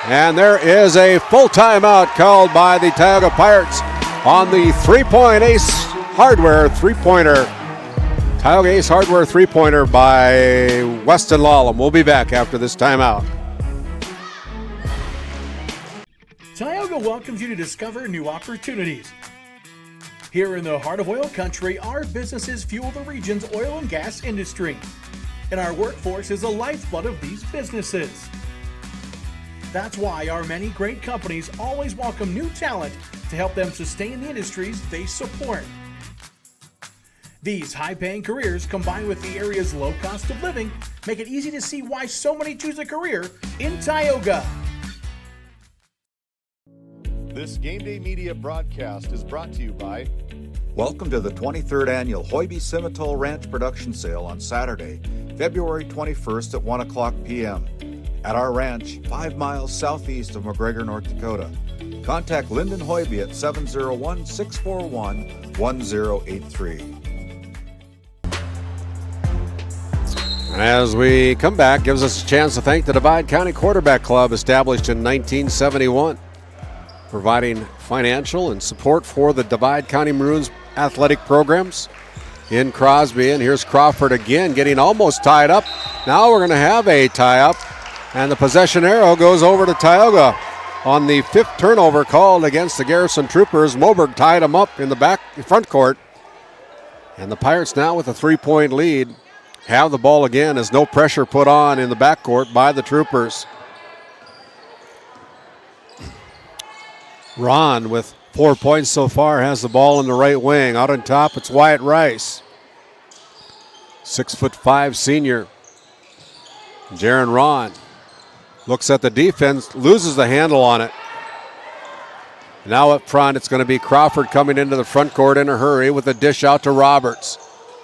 P: And there is a full timeout called by the Tioga Pirates on the 3-point Ace Hardware 3-pointer. Tioga Ace Hardware 3-pointer by Weston Lallam. We'll be back after this timeout.
S: Tioga welcomes you to discover new opportunities. Here in the heart of oil country, our businesses fuel the region's oil and gas industry, and our workforce is the lifeblood of these businesses. That's why our many great companies always welcome new talent to help them sustain the industries they support. These high-paying careers, combined with the area's low cost of living, make it easy to see why so many choose a career in Tioga.
B: This GameDay Media broadcast is brought to you by...
E: Welcome to the 23rd Annual Hoiby Simmental Ranch Production Sale on Saturday, February 21st at 1 o'clock p.m. at our ranch 5 miles southeast of McGregor, North Dakota. Contact Lyndon Hoiby at 701-641-1083.
P: And as we come back, gives us a chance to thank the Divide County Quarterback Club, established in 1971. Providing financial and support for the Divide County Maroons athletic programs in Crosby. And here's Crawford again, getting almost tied up. Now we're going to have a tie-up, and the possession arrow goes over to Tioga on the 5th turnover called against the Garrison Troopers. Moberg tied him up in the front court, and the Pirates now with a 3-point lead have the ball again as no pressure put on in the backcourt by the Troopers. Ron with 4 points so far has the ball in the right wing. Out on top, it's Wyatt Rice. 6'5" senior. Jaron Ron looks at the defense, loses the handle on it. Now up front, it's going to be Crawford coming into the front court in a hurry with a dish out to Roberts.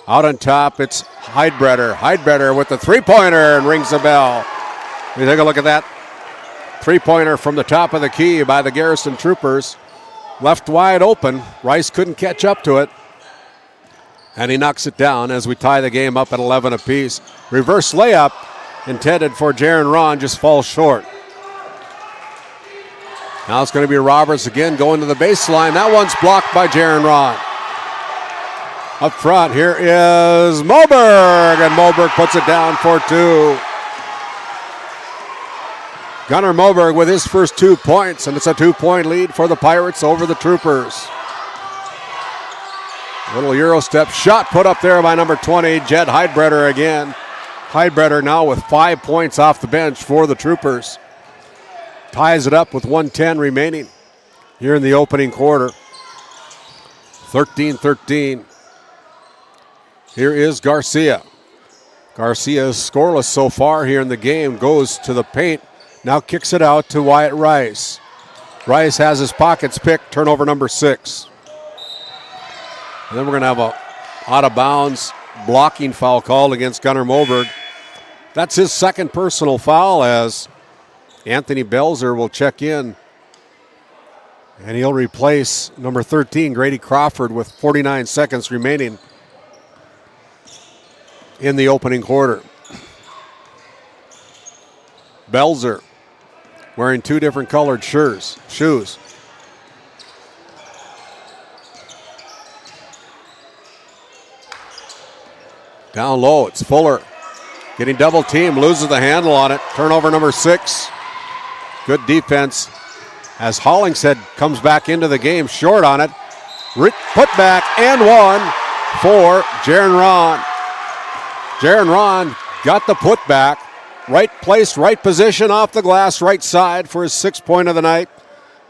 P: Out on top, it's Heidbreder. Heidbreder with the 3-pointer and rings the bell. We take a look at that. 3-pointer from the top of the key by the Garrison Troopers. Left wide open. Rice couldn't catch up to it. And he knocks it down as we tie the game up at 11 apiece. Reverse layup intended for Jaron Ron, just falls short. Now it's going to be Roberts again going to the baseline. That one's blocked by Jaron Ron. Up front, here is Moberg, and Moberg puts it down for 2. Gunnar Moberg with his first 2 points, and it's a 2-point lead for the Pirates over the Troopers. Little Euro step shot put up there by number 20, Jed Heidbreder again. Heidbreder now with 5 points off the bench for the Troopers. Ties it up with 1:10 remaining here in the opening quarter. 13-13. Here is Garcia. Garcia is scoreless so far here in the game. Goes to the paint. Now kicks it out to Wyatt Rice. Rice has his pockets picked. Turnover number 6. And then we're going to have a out-of-bounds blocking foul called against Gunnar Moberg. That's his second personal foul as Anthony Belzer will check in. And he'll replace number 13, Grady Crawford, with 49 seconds remaining in the opening quarter. Belzer wearing 2 different colored shoes. Down low, it's Fuller. Getting double teamed, loses the handle on it. Turnover number 6. Good defense as Hollingshead comes back into the game, short on it. Put back and one for Jaron Ron. Jaron Ron got the putback. Right place, right position off the glass, right side for his 6th point of the night.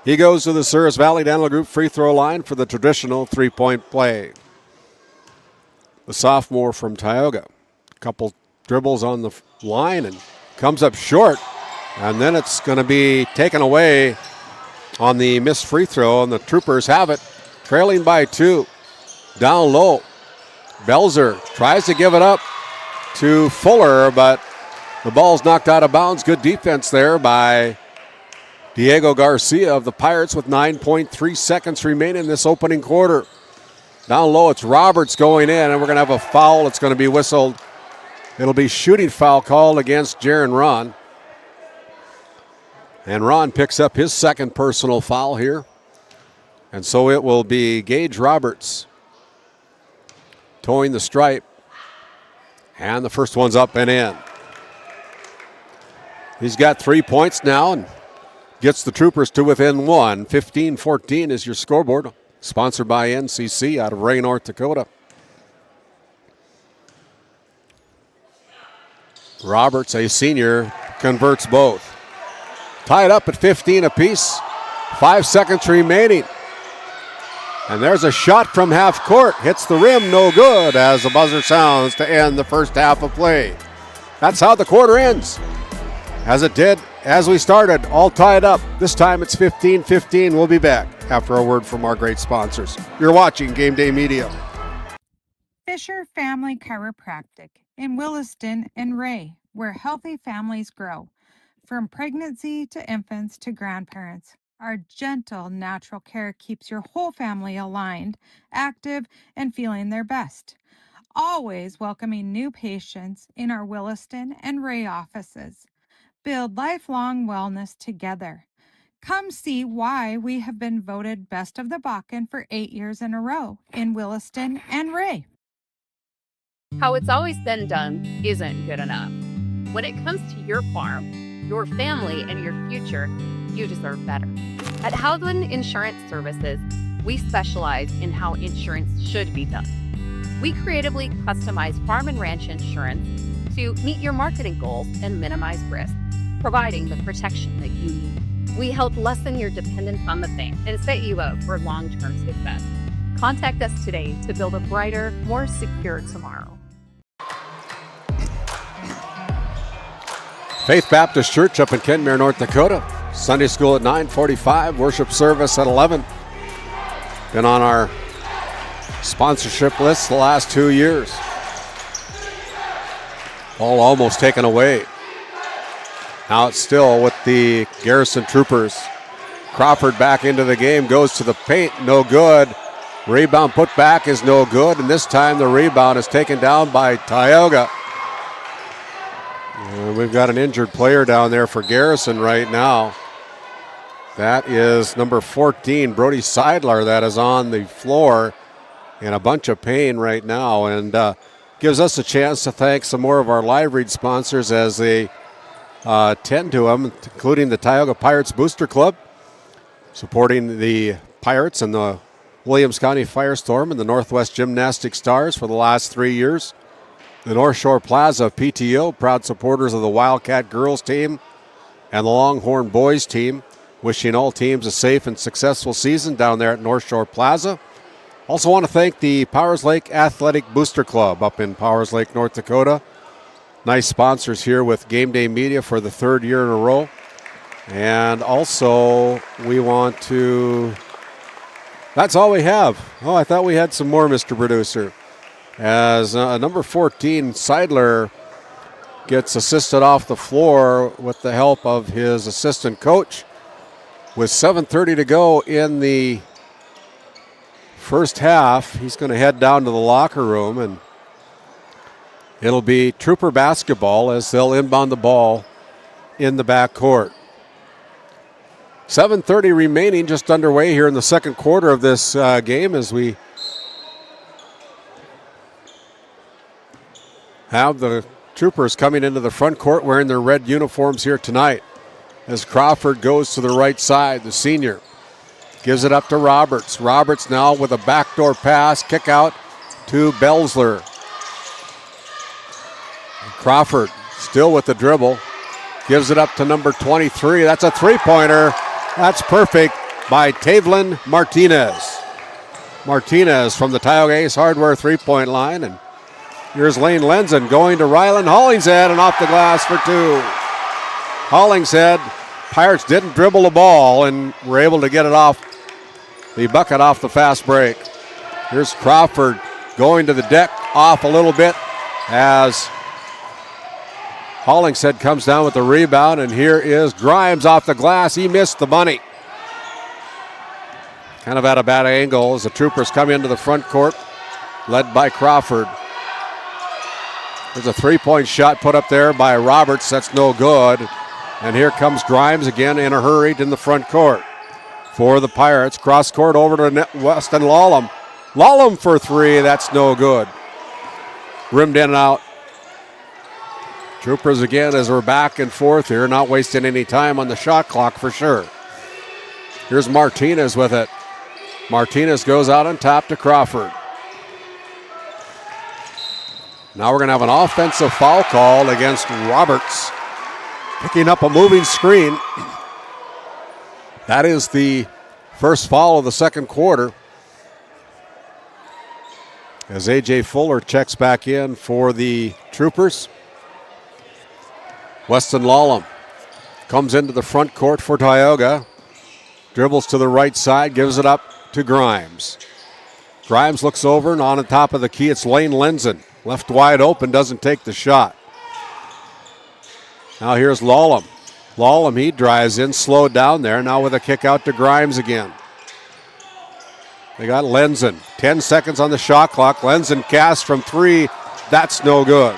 P: He goes to the Souris Valley Dental Group free throw line for the traditional 3-point play. The sophomore from Tioga. Couple dribbles on the line and comes up short. And then it's going to be taken away on the missed free throw, and the Troopers have it, trailing by 2. Down low. Belzer tries to give it up to Fuller, but the ball's knocked out of bounds. Good defense there by Diego Garcia of the Pirates with 9.3 seconds remaining in this opening quarter. Down low, it's Roberts going in, and we're going to have a foul. It's going to be whistled. It'll be shooting foul called against Jaron Ron. And Ron picks up his second personal foul here. And so it will be Gage Roberts towing the stripe. And the first one's up and in. He's got 3 points now and gets the Troopers to within 1. 15-14 is your scoreboard. Sponsored by NCC out of Ray, North Dakota. Roberts, a senior, converts both. Tied up at 15 apiece. 5 seconds remaining. And there's a shot from half court. Hits the rim, no good, as the buzzer sounds to end the first half of play. That's how the quarter ends. As it did as we started, all tied up. This time it's 15-15. We'll be back after a word from our great sponsors. You're watching GameDay Media.
J: Fisher Family Chiropractic in Williston and Ray, where healthy families grow. From pregnancy to infants to grandparents, our gentle, natural care keeps your whole family aligned, active, and feeling their best. Always welcoming new patients in our Williston and Ray offices. Build lifelong wellness together. Come see why we have been voted Best of the Bakken for 8 years in a row in Williston and Ray.
K: How it's always been done isn't good enough. When it comes to your farm, your family, and your future, you deserve better. At Howland Insurance Services, we specialize in how insurance should be done. We creatively customize farm and ranch insurance to meet your marketing goals and minimize risk, providing the protection that you need. We help lessen your dependence on the bank and set you up for long-term success. Contact us today to build a brighter, more secure tomorrow.
P: Faith Baptist Church up in Kenmare, North Dakota. Sunday school at 9:45, worship service at 11. Been on our sponsorship list the last 2 years. Ball almost taken away. Now it's still with the Garrison Troopers. Crawford back into the game, goes to the paint, no good. Rebound put back is no good, and this time the rebound is taken down by Tioga. And we've got an injured player down there for Garrison right now. That is number 14, Brody Seidler, that is on the floor in a bunch of pain right now, and gives us a chance to thank some more of our live read sponsors as they tend to them, including the Tioga Pirates Booster Club, supporting the Pirates and the Williams County Firestorm and the Northwest Gymnastic Stars for the last 3 years. The North Shore Plaza PTO, proud supporters of the Wildcat girls team and the Longhorn boys team, wishing all teams a safe and successful season down there at North Shore Plaza. Also want to thank the Powers Lake Athletic Booster Club up in Powers Lake, North Dakota. Nice sponsors here with GameDay Media for the 3rd year in a row. And also we want to... That's all we have. Oh, I thought we had some more, Mr. Producer. As number 14, Seidler, gets assisted off the floor with the help of his assistant coach. With 7:30 to go in the first half, he's going to head down to the locker room, and it'll be Trooper basketball as they'll inbound the ball in the backcourt. 7:30 remaining, just underway here in the second quarter of this game as we have the Troopers coming into the front court wearing their red uniforms here tonight. As Crawford goes to the right side, the senior gives it up to Roberts. Roberts now with a backdoor pass, kick out to Belzler. Crawford still with the dribble, gives it up to number 23. That's a three-pointer. That's perfect by Tavlin Martinez. Martinez from the Tioga Ace Hardware three-point line, and here's Lane Lenzen going to Ryland Hollingshead and off the glass for two. Hollingshead, Pirates didn't dribble the ball and were able to get it off the bucket off the fast break. Here's Crawford going to the deck, off a little bit as Hollingshead comes down with the rebound, and here is Grimes off the glass. He missed the bunny. Kind of at a bad angle as the Troopers come into the front court, led by Crawford. There's a three-point shot put up there by Roberts. That's no good. And here comes Grimes again in a hurry in the front court for the Pirates. Cross court over to Weston Lallam. Lallam for three. That's no good. Rimmed in and out. Troopers again as we're back and forth here, not wasting any time on the shot clock for sure. Here's Martinez with it. Martinez goes out on top to Crawford. Now we're going to have an offensive foul call against Roberts. Picking up a moving screen. That is the first foul of the second quarter. As A.J. Fuller checks back in for the Troopers. Weston Lallam comes into the front court for Tioga. Dribbles to the right side, gives it up to Grimes. Grimes looks over and on top of the key, it's Lane Lenzen. Left wide open, doesn't take the shot. Now here's Lallam. Lallam, he drives in, slowed down there. Now with a kick out to Grimes again. They got Lenzen. 10 seconds on the shot clock. Lenzen casts from three. That's no good.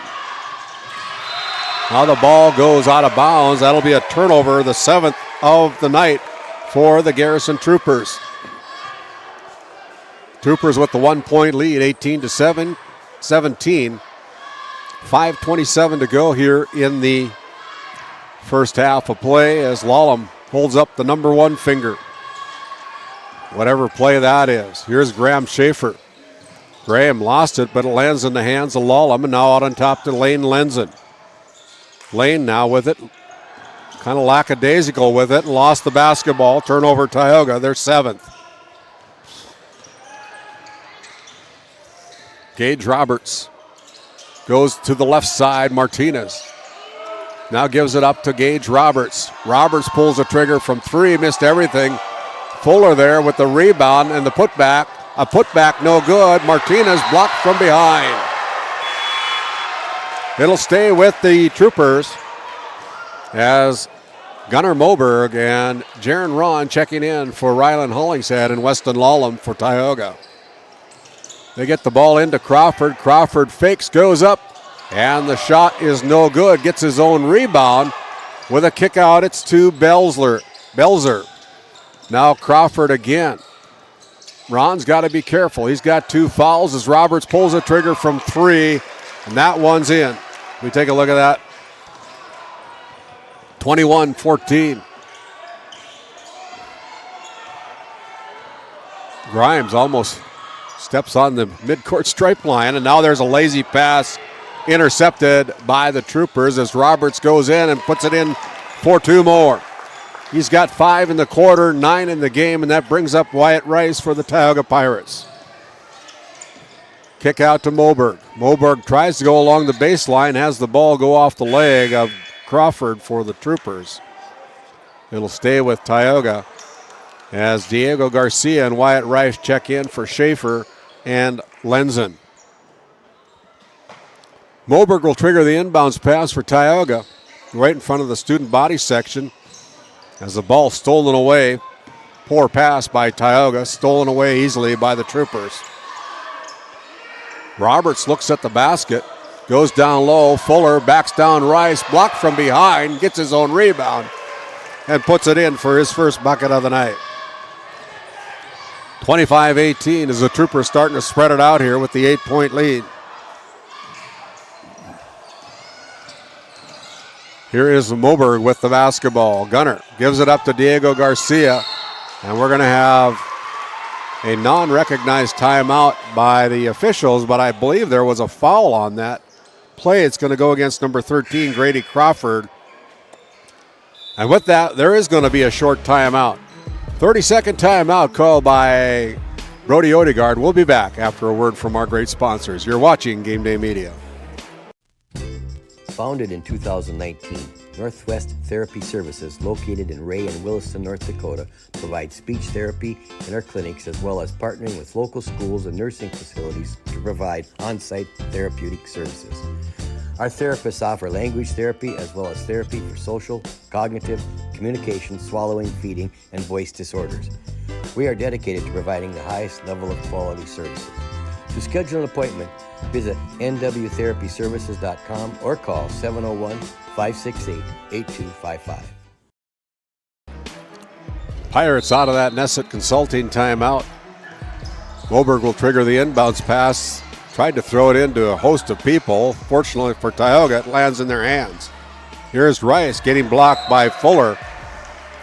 P: Now the ball goes out of bounds. That'll be a turnover, the 7th of the night for the Garrison Troopers. Troopers with the 1-point lead, 18-17. 5:27 to go here in the first half of play as Lallam holds up the number one finger. Whatever play that is. Here's Graham Schaefer. Graham lost it, but it lands in the hands of Lallam, and now out on top to Lane Lenzen. Lane now with it. Kind of lackadaisical with it and lost the basketball. Turnover Tioga, their 7th. Gage Roberts goes to the left side. Martinez now gives it up to Gage Roberts. Roberts pulls the trigger from three, missed everything. Fuller there with the rebound and the putback. A putback no good. Martinez blocked from behind. It'll stay with the Troopers as Gunnar Moberg and Jaron Ron checking in for Ryland Hollingshead and Weston Lallam for Tioga. They get the ball into Crawford. Crawford fakes, goes up, and the shot is no good. Gets his own rebound with a kick out. It's to Belzer. Now Crawford again. Ron's got to be careful. He's got 2 fouls as Roberts pulls the trigger from 3, and that one's in. We take a look at that. 21-14. Grimes almost steps on the midcourt stripe line, and now there's a lazy pass intercepted by the Troopers as Roberts goes in and puts it in for 2 more. He's got 5 in the quarter, 9 in the game, and that brings up Wyatt Rice for the Tioga Pirates. Kick out to Moberg. Moberg tries to go along the baseline, has the ball go off the leg of Crawford for the Troopers. It'll stay with Tioga as Diego Garcia and Wyatt Rice check in for Schaefer and Lenzen. Moberg will trigger the inbounds pass for Tioga right in front of the student body section as the ball stolen away. Poor pass by Tioga, stolen away easily by the Troopers. Roberts looks at the basket, goes down low. Fuller backs down Rice, blocked from behind, gets his own rebound, and puts it in for his first bucket of the night. 25-18 as the Troopers starting to spread it out here with the 8-point lead. Here is Moberg with the basketball. Gunner gives it up to Diego Garcia, and we're going to have a non-recognized timeout by the officials, but I believe there was a foul on that play. It's going to go against number 13, Grady Crawford. And with that, there is going to be a short timeout. 30-second timeout called by Brody Odegaard. We'll be back after a word from our great sponsors. You're watching Game Day Media.
L: Founded in 2019, Northwest Therapy Services, located in Ray and Williston, North Dakota, provides speech therapy in our clinics as well as partnering with local schools and nursing facilities to provide on-site therapeutic services. Our therapists offer language therapy as well as therapy for social, cognitive, communication, swallowing, feeding, and voice disorders. We are dedicated to providing the highest level of quality services. To schedule an appointment, visit nwtherapyservices.com or call 701-568-8255.
P: Pirates out of that Nesset Consulting timeout. Moberg will trigger the inbounds pass. Tried to throw it into a host of people. Fortunately for Tioga, it lands in their hands. Here's Rice getting blocked by Fuller.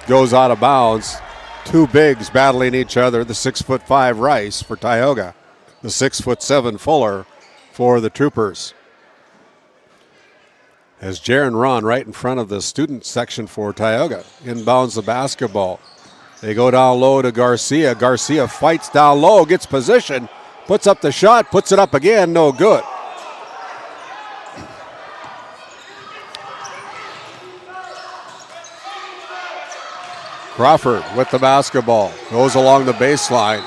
P: Goes out of bounds. 2 bigs battling each other. The 6'5" Rice for Tioga. The 6'7" Fuller for the Troopers. As Jaron Ron right in front of the student section for Tioga. Inbounds the basketball. They go down low to Garcia. Garcia fights down low, gets position. Puts up the shot, puts it up again, no good. Crawford with the basketball, goes along the baseline.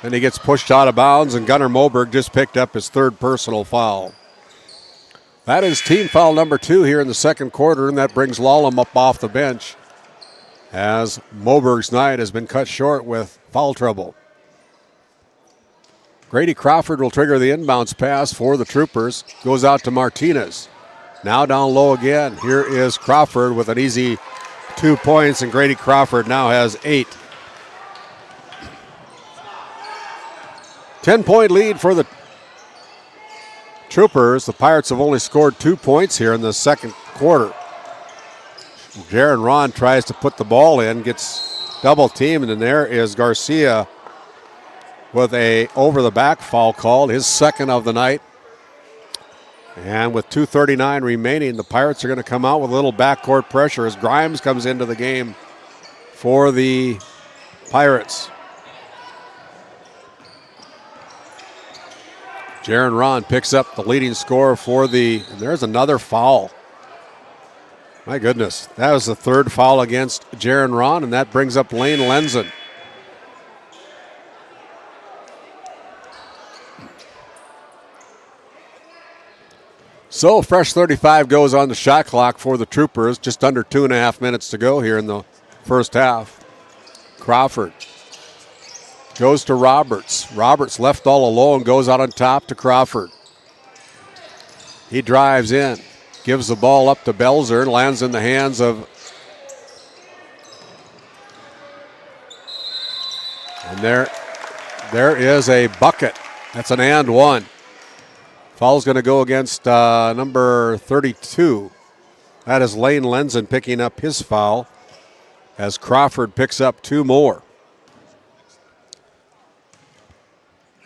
P: And he gets pushed out of bounds, and Gunnar Moberg just picked up his 3rd personal foul. That is team foul number 2 here in the second quarter, and that brings Lallam up off the bench as Moberg's night has been cut short with foul trouble. Grady Crawford will trigger the inbounds pass for the Troopers. Goes out to Martinez. Now down low again. Here is Crawford with an easy 2 points, and Grady Crawford now has 8. 10-point lead for the Troopers. The Pirates have only scored 2 points here in the second quarter. Jaron Ron tries to put the ball in, gets double teamed, and there is Garcia with a over-the-back foul called, his 2nd of the night. And with 2:39 remaining, the Pirates are going to come out with a little backcourt pressure as Grimes comes into the game for the Pirates. Jaron Ron picks up the leading scorer for and there's another foul. My goodness, that was the 3rd foul against Jaron Ron, and that brings up Lane Lenzen. So, fresh 35 goes on the shot clock for the Troopers. Just under 2.5 minutes to go here in the first half. Crawford goes to Roberts. Roberts left all alone, goes out on top to Crawford. He drives in, gives the ball up to Belzer, and lands in the hands of... And there is a bucket. That's an and one. Foul's going to go against number 32. That is Lane Lenzen picking up his foul as Crawford picks up 2 more.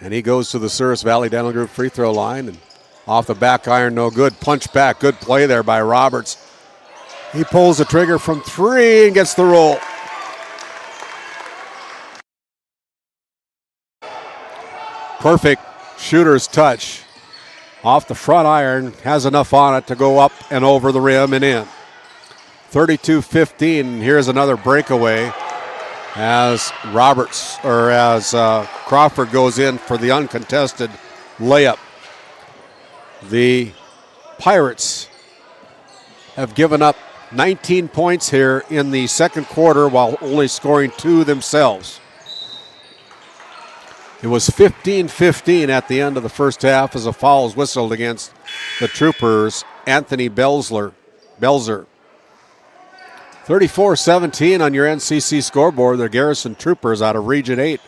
P: And he goes to the Souris Valley Dental Group free throw line and Off the back iron, no good. Punch back, good play there by Roberts. He pulls the trigger from 3 and gets the roll. Perfect shooter's touch. Off the front iron, has enough on it to go up and over the rim and in. 32-15, here's another breakaway as Crawford goes in for the uncontested layup. The Pirates have given up 19 points here in the second quarter while only scoring 2 themselves. It was 15-15 at the end of the first half as a foul was whistled against the Troopers, Anthony Belzer. 34-17 on your NCC scoreboard. The Garrison Troopers out of Region 8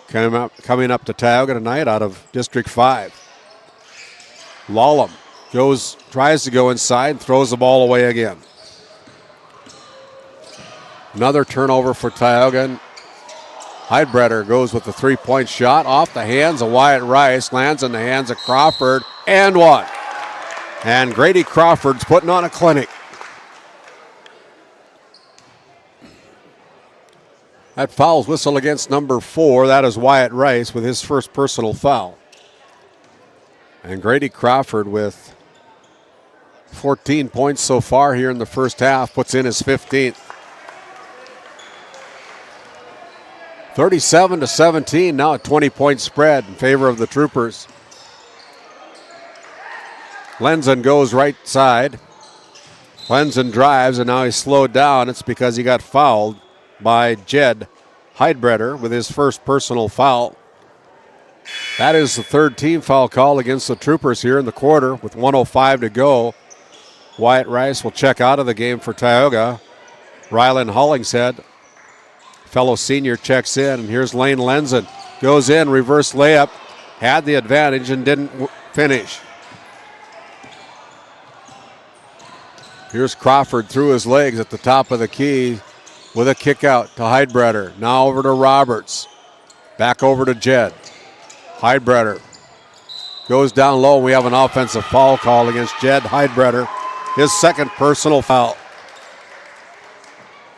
P: coming up to Tioga tonight out of District 5. Lallam tries to go inside, throws the ball away again. Another turnover for Tioga. Heidbreder goes with the three-point shot off the hands of Wyatt Rice, lands in the hands of Crawford, and one. And Grady Crawford's putting on a clinic. That foul's whistle against number 4. That is Wyatt Rice with his first personal foul. And Grady Crawford with 14 points so far here in the first half, puts in his 15th. 37-17, now a 20-point spread in favor of the Troopers. Lenzen goes right side. Lenzen drives, and now he's slowed down. It's because he got fouled by Jed Heidbreder with his first personal foul. That is the third team foul call against the Troopers here in the quarter with 1:05 to go. Wyatt Rice will check out of the game for Tioga. Rylan Hollingshead, fellow senior, checks in, and here's Lane Lenzen. Goes in, reverse layup, had the advantage and didn't finish. Here's Crawford through his legs at the top of the key with a kick out to Heidbreder. Now over to Roberts. Back over to Jed. Heidbreder goes down low. We have an offensive foul call against Jed Heidbreder. His second personal foul.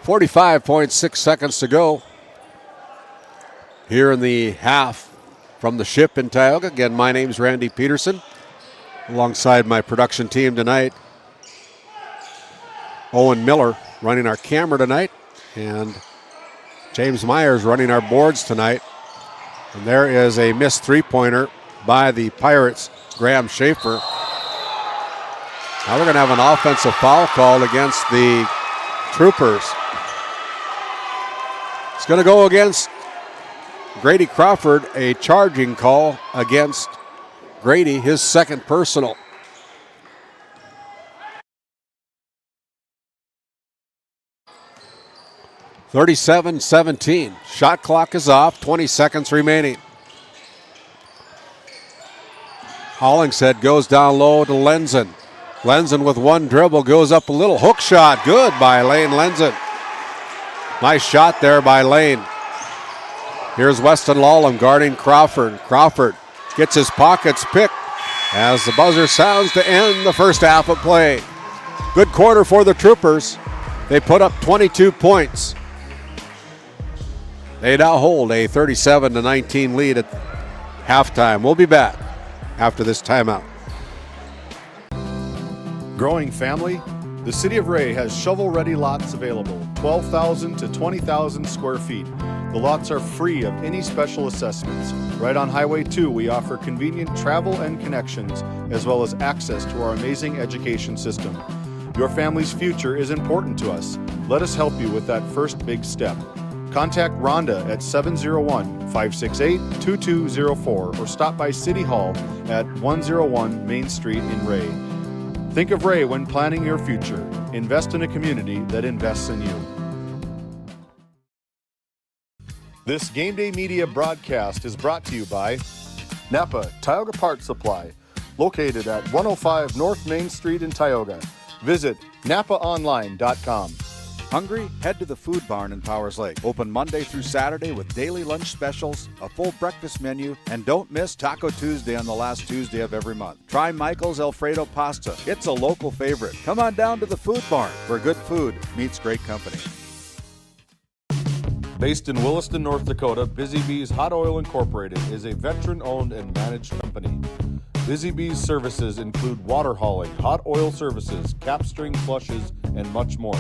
P: 45.6 seconds to go here in the half from the Ship in Tioga. Again, my name's Randy Peterson, alongside my production team tonight. Owen Miller running our camera tonight, and James Myers running our boards tonight. And there is a missed three-pointer by the Pirates, Graham Schaefer. Now we're going to have an offensive foul called against the Troopers. It's going to go against Grady Crawford, a charging call against Grady, his second personal. (37-17). Shot clock is off, 20 seconds remaining. Hollingshead goes down low to Lenzen. Lenzen with one dribble goes up a little. Hook shot, good by Lane Lenzen. Nice shot there by Lane. Here's Weston Lallam guarding Crawford. Crawford gets his pockets picked as the buzzer sounds to end the first half of play. Good quarter for the Troopers. They put up 22 points. They now hold a 37-19 lead at halftime. We'll be back after this timeout.
F: Growing family? The City of Ray has shovel-ready lots available, 12,000 to 20,000 square feet. The lots are free of any special assessments. Right on Highway 2, we offer convenient travel and connections, as well as access to our amazing education system. Your family's future is important to us. Let us help you with that first big step. Contact Rhonda at 701-568-2204 or stop by City Hall at 101 Main Street in Ray. Think of Ray when planning your future. Invest in a community that invests in you. This GameDay Media broadcast is brought to you by Napa Tioga Parts Supply, located at 105 North Main Street in Tioga. Visit napaonline.com.
E: Hungry? Head to the Food Barn in Powers Lake. Open Monday through Saturday with daily lunch specials, a full breakfast menu, and don't miss Taco Tuesday on the last Tuesday of every month. Try Michael's Alfredo Pasta. It's a local favorite. Come on down to the Food Barn, where good food meets great company.
B: Based in Williston, North Dakota, Busy Bees Hot Oil Incorporated is a veteran-owned and managed company. Busy Bees services include water hauling, hot oil services, cap string flushes, and much more.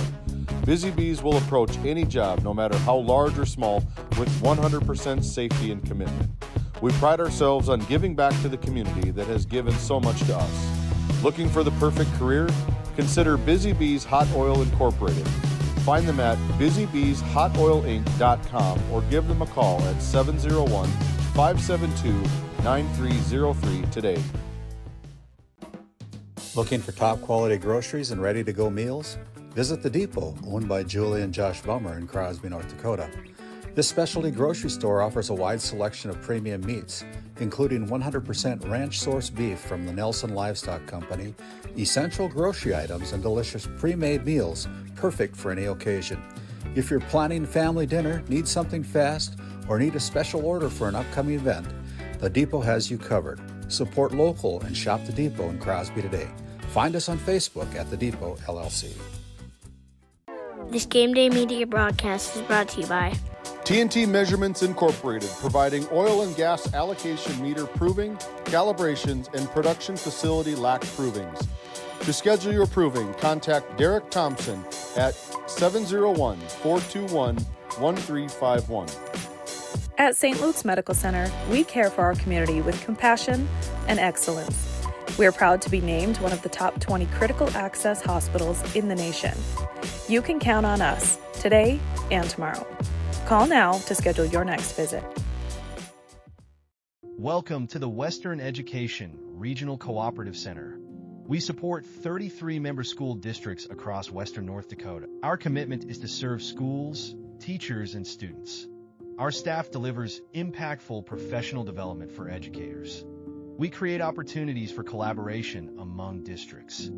B: Busy Bees will approach any job, no matter how large or small, with 100% safety and commitment. We pride ourselves on giving back to the community that has given so much to us. Looking for the perfect career? Consider Busy Bees Hot Oil Incorporated. Find them at busybeeshotoilinc.com or give them a call at 701-572-9303 today.
E: Looking for top quality groceries and ready to go meals? Visit The Depot, owned by Julie and Josh Bummer in Crosby, North Dakota. This specialty grocery store offers a wide selection of premium meats, including 100% ranch-sourced beef from the Nelson Livestock Company, essential grocery items, and delicious pre-made meals perfect for any occasion. If you're planning family dinner, need something fast, or need a special order for an upcoming event, The Depot has you covered. Support local and shop The Depot in Crosby today. Find us on Facebook at The Depot LLC.
X: This GameDay Media broadcast is brought to you by
B: TNT Measurements Incorporated, providing oil and gas allocation meter proving, calibrations, and production facility lac provings. To schedule your proving, contact Derek Thompson at 701-421-1351.
N: At St. Luke's Medical Center, we care for our community with compassion and excellence. We are proud to be named one of the top 20 critical access hospitals in the nation. You can count on us today and tomorrow. Call now to schedule your next visit.
M: Welcome to the Western Education Regional Cooperative Center. We support 33 member school districts across Western North Dakota. Our commitment is to serve schools, teachers, and students. Our staff delivers impactful professional development for educators. We create opportunities for collaboration among districts.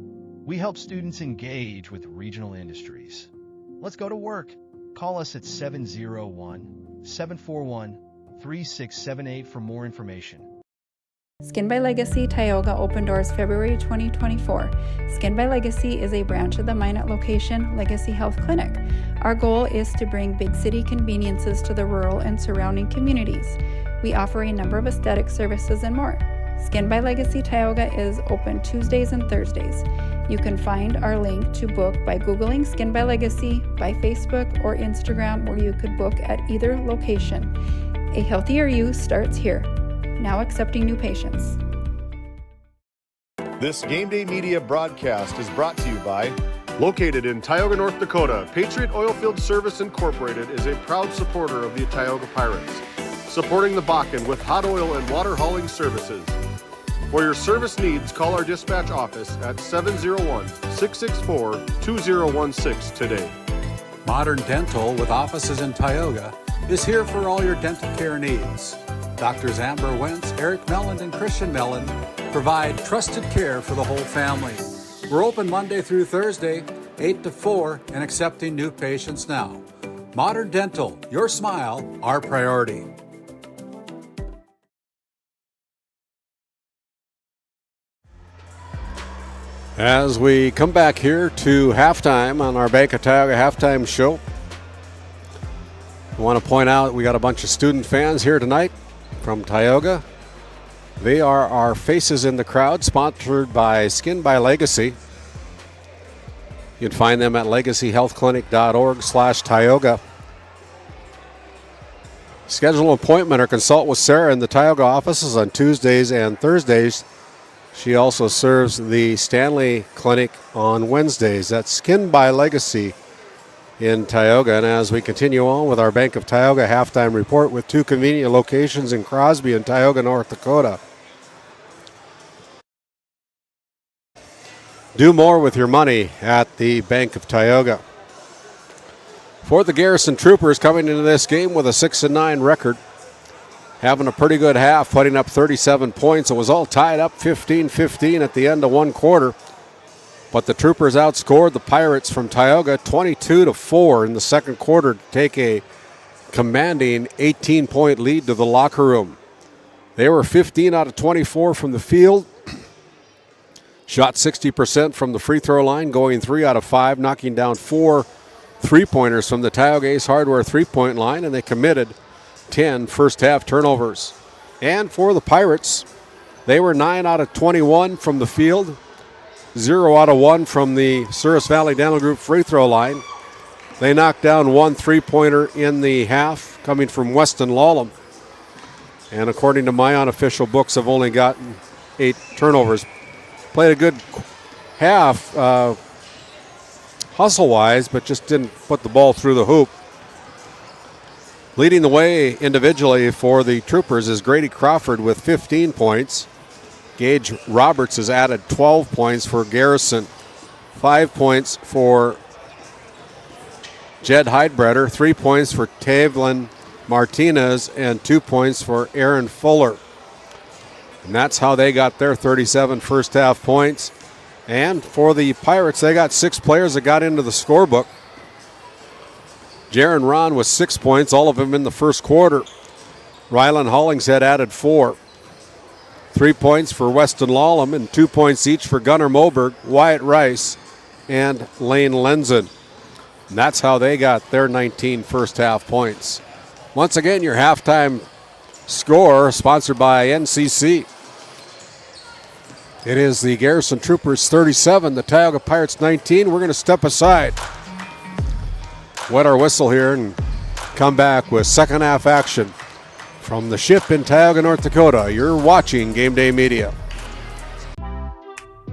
M: We help students engage with regional industries. Let's go to work. Call us at 701-741-3678 for more information.
O: Skin by Legacy Tioga opened doors February 2024. Skin by Legacy is a branch of the Minot location Legacy Health Clinic. Our goal is to bring big city conveniences to the rural and surrounding communities. We offer a number of aesthetic services and more. Skin by Legacy Tioga is open Tuesdays and Thursdays. You can find our link to book by Googling Skin by Legacy, by Facebook or Instagram, or you could book at either location. A healthier you starts here. Now accepting new patients.
B: This GameDay Media broadcast is brought to you by, located in Tioga, North Dakota, Patriot Oilfield Service Incorporated is a proud supporter of the Tioga Pirates, supporting the Bakken with hot oil and water hauling services. For your service needs, call our dispatch office at 701-664-2016 today.
D: Modern Dental, with offices in Tioga, is here for all your dental care needs. Doctors Amber Wentz, Eric Melland, and Christian Melland provide trusted care for the whole family. We're open Monday through Thursday, 8 to 4, and accepting new patients now. Modern Dental, your smile, our priority. As we come back here to halftime on our Bank of Tioga halftime show, I want to point out we got a bunch of student fans here tonight from Tioga. They are our faces in the crowd, sponsored by Skin by Legacy. You can find them at legacyhealthclinic.org/Tioga. Schedule an appointment or consult with Sarah in the Tioga offices on Tuesdays and Thursdays. She also serves the Stanley Clinic on Wednesdays. That's Skin by Legacy in Tioga. And as we continue on with our Bank of Tioga halftime report with two convenient locations in Crosby and Tioga, North Dakota. Do more with your money at the Bank of Tioga. For the Garrison Troopers, coming into this game with a 6-9 record, having a pretty good half, putting up 37 points. It was all tied up 15-15 at the end of one quarter.
P: But the Troopers outscored the Pirates from Tioga 22-4 in the second quarter to take a commanding 18-point lead to the locker room. They were 15 out of 24 from the field, shot 60% from the free throw line, going 3 out of 5, knocking down 4 three-pointers from the Tioga Ace Hardware three-point line, and they committed 10 first-half turnovers. And for the Pirates, they were 9 out of 21 from the field, 0 out of 1 from the Souris Valley Dental Group free throw line. They knocked down 1 three-pointer in the half, coming from Weston Lallam. And according to my unofficial books, have only gotten 8 turnovers. Played a good half hustle-wise, but just didn't put the ball through the hoop. Leading the way individually for the Troopers is Grady Crawford with 15 points. Gage Roberts has added 12 points for Garrison. 5 points for Jed Heidbreder, 3 points for Tavlin Martinez, and 2 points for Aaron Fuller. And that's how they got their 37 first half points. And for the Pirates, they got 6 players that got into the scorebook. Jaron Ron with 6 points, all of them in the first quarter. Rylan Hollingshead added 4. 3 points for Weston Lallam and 2 points each for Gunnar Moberg, Wyatt Rice, and Lane Lenzen. And that's how they got their 19 first half points. Once again, your halftime score sponsored by NCC. It is the Garrison Troopers 37, the Tioga Pirates 19. We're going to step aside, wet our whistle here, and come back with second half action from the ship in Tioga, North Dakota. You're watching Game Day Media.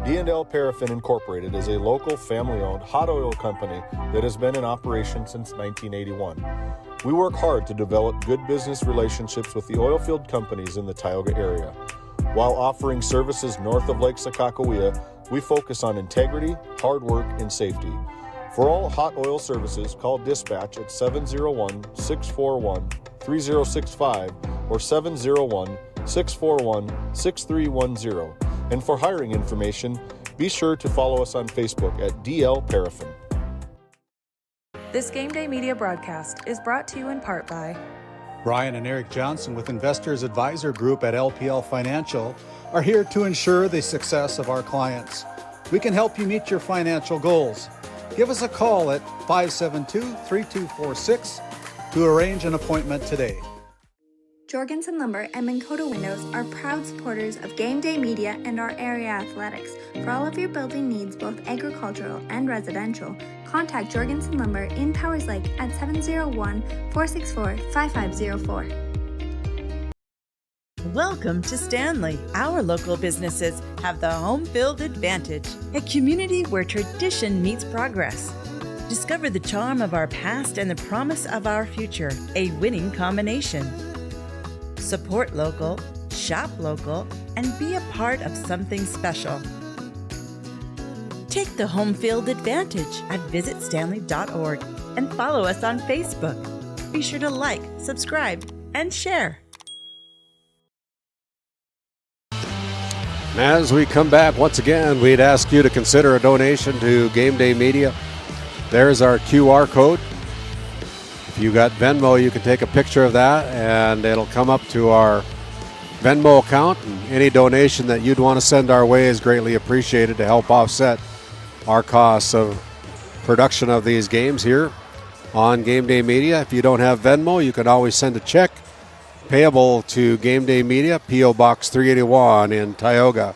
F: D&L Paraffin Incorporated is a local family-owned hot oil company that has been in operation since 1981. We work hard to develop good business relationships with the oilfield companies in the Tioga area. While offering services north of Lake Sakakawea, we focus on integrity, hard work, and safety. For all hot oil services, call dispatch at 701-641-3065 or 701-641-6310. And for hiring information, be sure to follow us on Facebook at DL Paraffin.
N: This Game Day Media broadcast is brought to you in part by
E: Brian and Eric Johnson with Investors Advisor Group at LPL Financial are here to ensure the success of our clients. We can help you meet your financial goals. Give us a call at 572-3246 to arrange an appointment today.
C: Jorgensen Lumber and Minn Kota Windows are proud supporters of Game Day Media and our area athletics. For all of your building needs, both agricultural and residential, contact Jorgensen Lumber in Powers Lake at 701-464-5504.
Q: Welcome to Stanley. Our local businesses have the home field advantage, a community where tradition meets progress. Discover the charm of our past and the promise of our future, a winning combination. Support local, shop local, and be a part of something special. Take the home field advantage at visitstanley.org and follow us on Facebook. Be sure to like, subscribe, and share.
P: As we come back, once again, we'd ask you to consider a donation to Game Day Media. There's our QR code. If you got Venmo, you can take a picture of that, and it'll come up to our Venmo account. And any donation that you'd want to send our way is greatly appreciated to help offset our costs of production of these games here on Game Day Media. If you don't have Venmo, you can always send a check payable to Game Day Media, P.O. Box 381 in Tioga,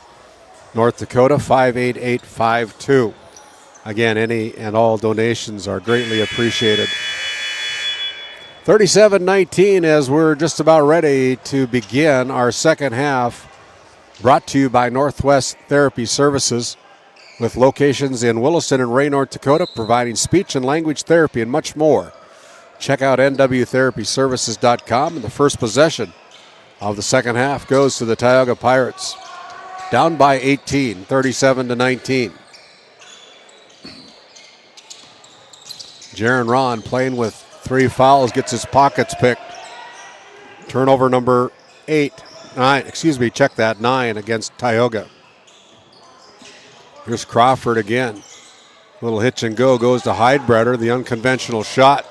P: North Dakota, 58852. Again, any and all donations are greatly appreciated. 37-19 as we're just about ready to begin our second half, brought to you by Northwest Therapy Services, with locations in Williston and Ray, North Dakota, providing speech and language therapy and much more. Check out nwtherapyservices.com, and the first possession of the second half goes to the Tioga Pirates. Down by 18, 37-19. Jaron Ron playing with 3 fouls, gets his pockets picked. Turnover number 9 against Tioga. Here's Crawford again. Little hitch and go goes to Heidbreder. The unconventional shot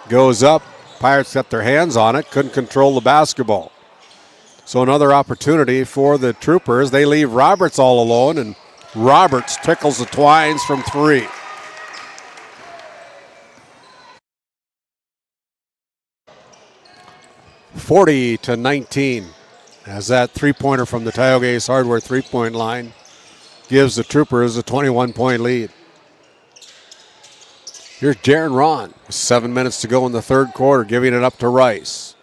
P: goes up. Pirates got their hands on it, couldn't control the basketball. So another opportunity for the Troopers. They leave Roberts all alone, and Roberts tickles the twines from 3. (40-19) as that three-pointer from the Tioga Ace Hardware three-point line gives the Troopers a 21-point lead. Here's Jaron Ron. 7 minutes to go in the third quarter, giving it up to Rice.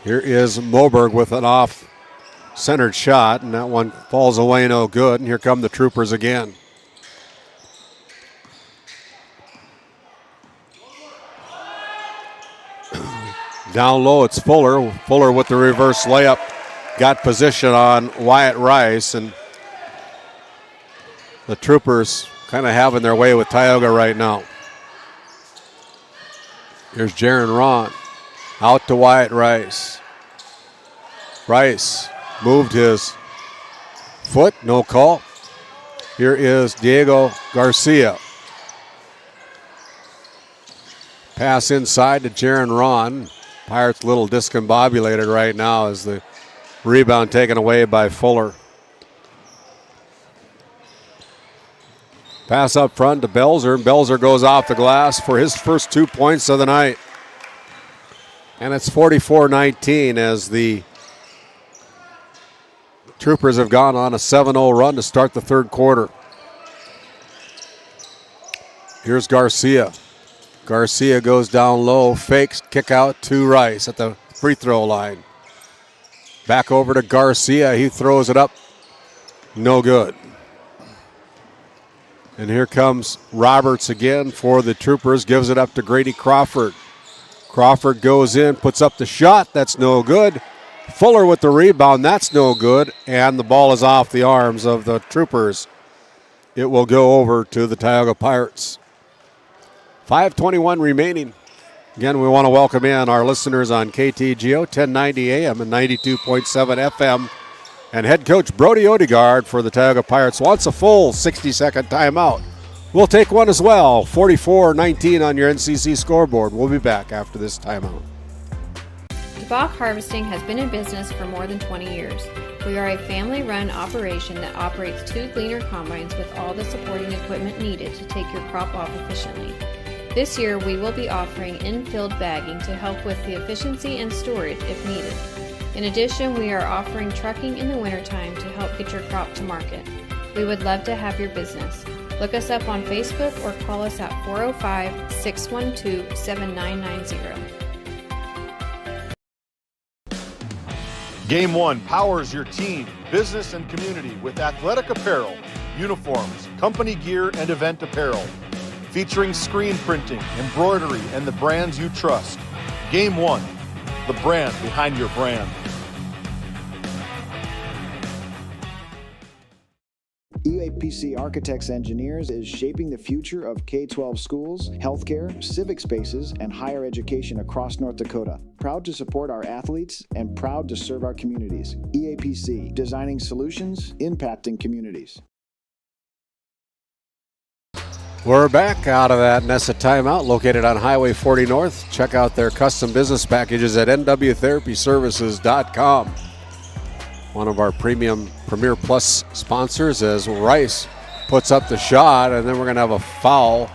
P: Here is Moberg with an off-centered shot, and that one falls away no good. And here come the Troopers again. Down low, it's Fuller. Fuller with the reverse layup. Got position on Wyatt Rice, and the Troopers kind of having their way with Tioga right now. Here's Jaron Ron. Out to Wyatt Rice. Rice moved his foot, no call. Here is Diego Garcia. Pass inside to Jaron Ron. Pirates a little discombobulated right now as the rebound taken away by Fuller. Pass up front to Belzer, and Belzer goes off the glass for his first 2 points of the night. And it's 44-19 as the Troopers have gone on a 7-0 run to start the third quarter. Here's Garcia. Garcia goes down low, fakes, kick out to Rice at the free throw line. Back over to Garcia. He throws it up. No good. And here comes Roberts again for the Troopers. Gives it up to Grady Crawford. Crawford goes in, puts up the shot. That's no good. Fuller with the rebound. That's no good. And the ball is off the arms of the Troopers. It will go over to the Tioga Pirates. 5:21 remaining. Again, we want to welcome in our listeners on KTGO, 1090 AM and 92.7 FM. And head coach Brody Odegaard for the Tioga Pirates wants a full 60-second timeout. We'll take one as well. 44-19 on your NCC scoreboard. We'll be back after this timeout.
R: DeBach Harvesting has been in business for more than 20 years. We are a family-run operation that operates 2 gleaner combines with all the supporting equipment needed to take your crop off efficiently. This year, we will be offering in-field bagging to help with the efficiency and storage if needed. In addition, we are offering trucking in the wintertime to help get your crop to market. We would love to have your business. Look us up on Facebook or call us at 405-612-7990.
F: Game One powers your team, business, and community with athletic apparel, uniforms, company gear, and event apparel. Featuring screen printing, embroidery, and the brands you trust. Game One, the brand behind your brand.
T: EAPC Architects Engineers is shaping the future of K-12 schools, healthcare, civic spaces, and higher education across North Dakota. Proud to support our athletes and proud to serve our communities. EAPC, designing solutions, impacting communities.
P: We're back out of that Nessa timeout located on Highway 40 North. Check out their custom business packages at nwtherapyservices.com. One of our Premier Plus sponsors as Rice puts up the shot, and then we're going to have a foul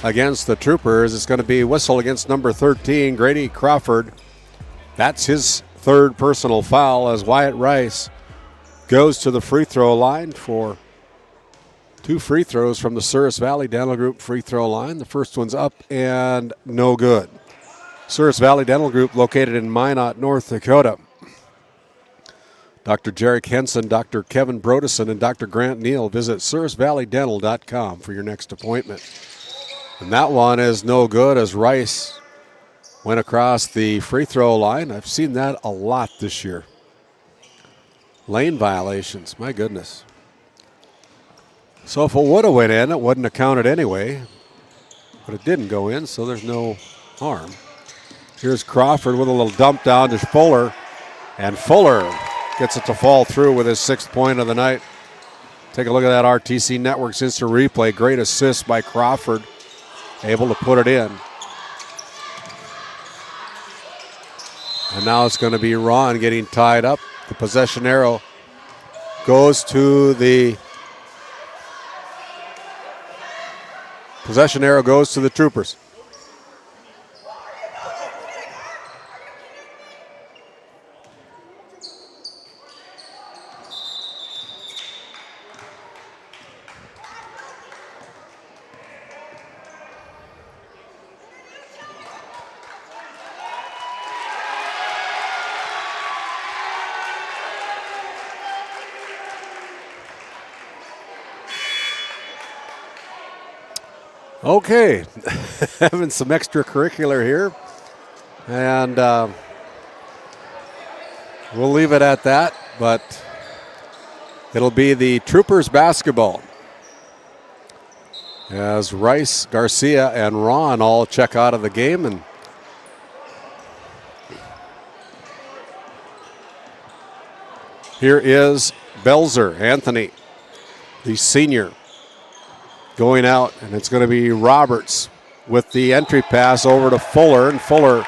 P: against the Troopers. It's going to be whistle against number 13, Grady Crawford. That's his third personal foul as Wyatt Rice goes to the free throw line for 2 free throws from the Souris Valley Dental Group free throw line. The first one's up and no good. Souris Valley Dental Group located in Minot, North Dakota. Dr. Jarek Henson, Dr. Kevin Brodesson, and Dr. Grant Neal. Visit SourisValleyDental.com for your next appointment. And that one is no good as Rice went across the free throw line. I've seen that a lot this year. Lane violations, my goodness. So if it would have went in, it wouldn't have counted anyway. But it didn't go in, so there's no harm. Here's Crawford with a little dump down to Fuller. And Fuller gets it to fall through with his 6th point of the night. Take a look at that RTC Network's instant replay. Great assist by Crawford, able to put it in. And now it's going to be Ron getting tied up. The possession arrow goes to the Troopers. Okay, having some extracurricular here, and we'll leave it at that, but it'll be the Troopers basketball as Rice, Garcia, and Ron all check out of the game. And here is Belzer, Anthony, the senior, going out, and it's going to be Roberts with the entry pass over to Fuller, and Fuller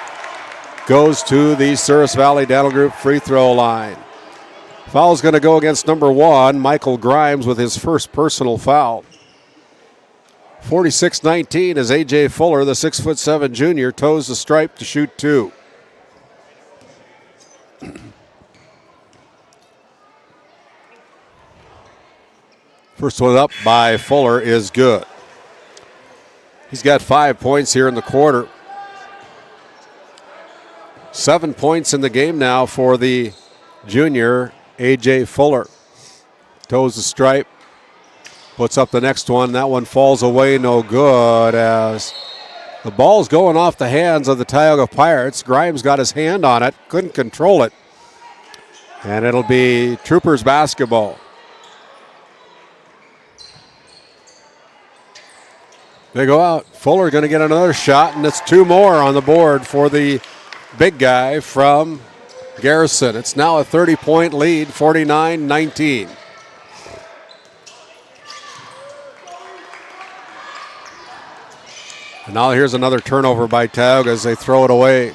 P: goes to the Service Valley Dental Group free throw line. Foul's going to go against number 1, Michael Grimes, with his first personal foul. 46-19 as A.J. Fuller, the 6'7" junior, toes the stripe to shoot 2. First one up by Fuller is good. He's got 5 points here in the quarter. 7 points in the game now for the junior, A.J. Fuller. Toes the stripe, puts up the next one. That one falls away, no good, as the ball's going off the hands of the Tioga Pirates. Grimes got his hand on it, couldn't control it, and it'll be Troopers basketball. They go out. Fuller going to get another shot, and it's 2 more on the board for the big guy from Garrison. It's now a 30-point lead, 49-19. And now here's another turnover by Tioga as they throw it away.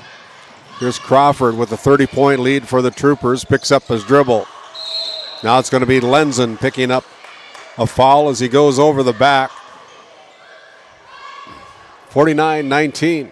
P: Here's Crawford with a 30-point lead for the Troopers, picks up his dribble. Now it's going to be Lenzen picking up a foul as he goes over the back. 49-19.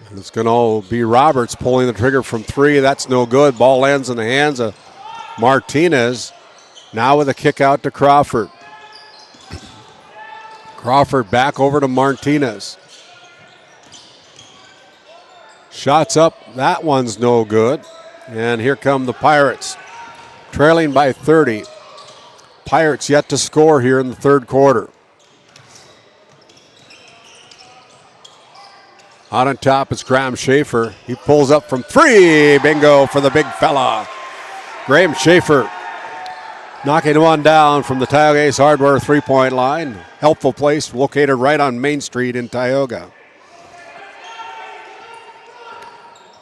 P: And it's going to be Roberts pulling the trigger from 3. That's no good. Ball lands in the hands of Martinez. Now with a kick out to Crawford. Crawford back over to Martinez. Shots up, that one's no good. And here come the Pirates, trailing by 30. Pirates yet to score here in the third quarter. Out on top is Graham Schaefer. He pulls up from 3. Bingo for the big fella. Graham Schaefer knocking one down from the Tioga Ace Hardware three-point line. Helpful place located right on Main Street in Tioga.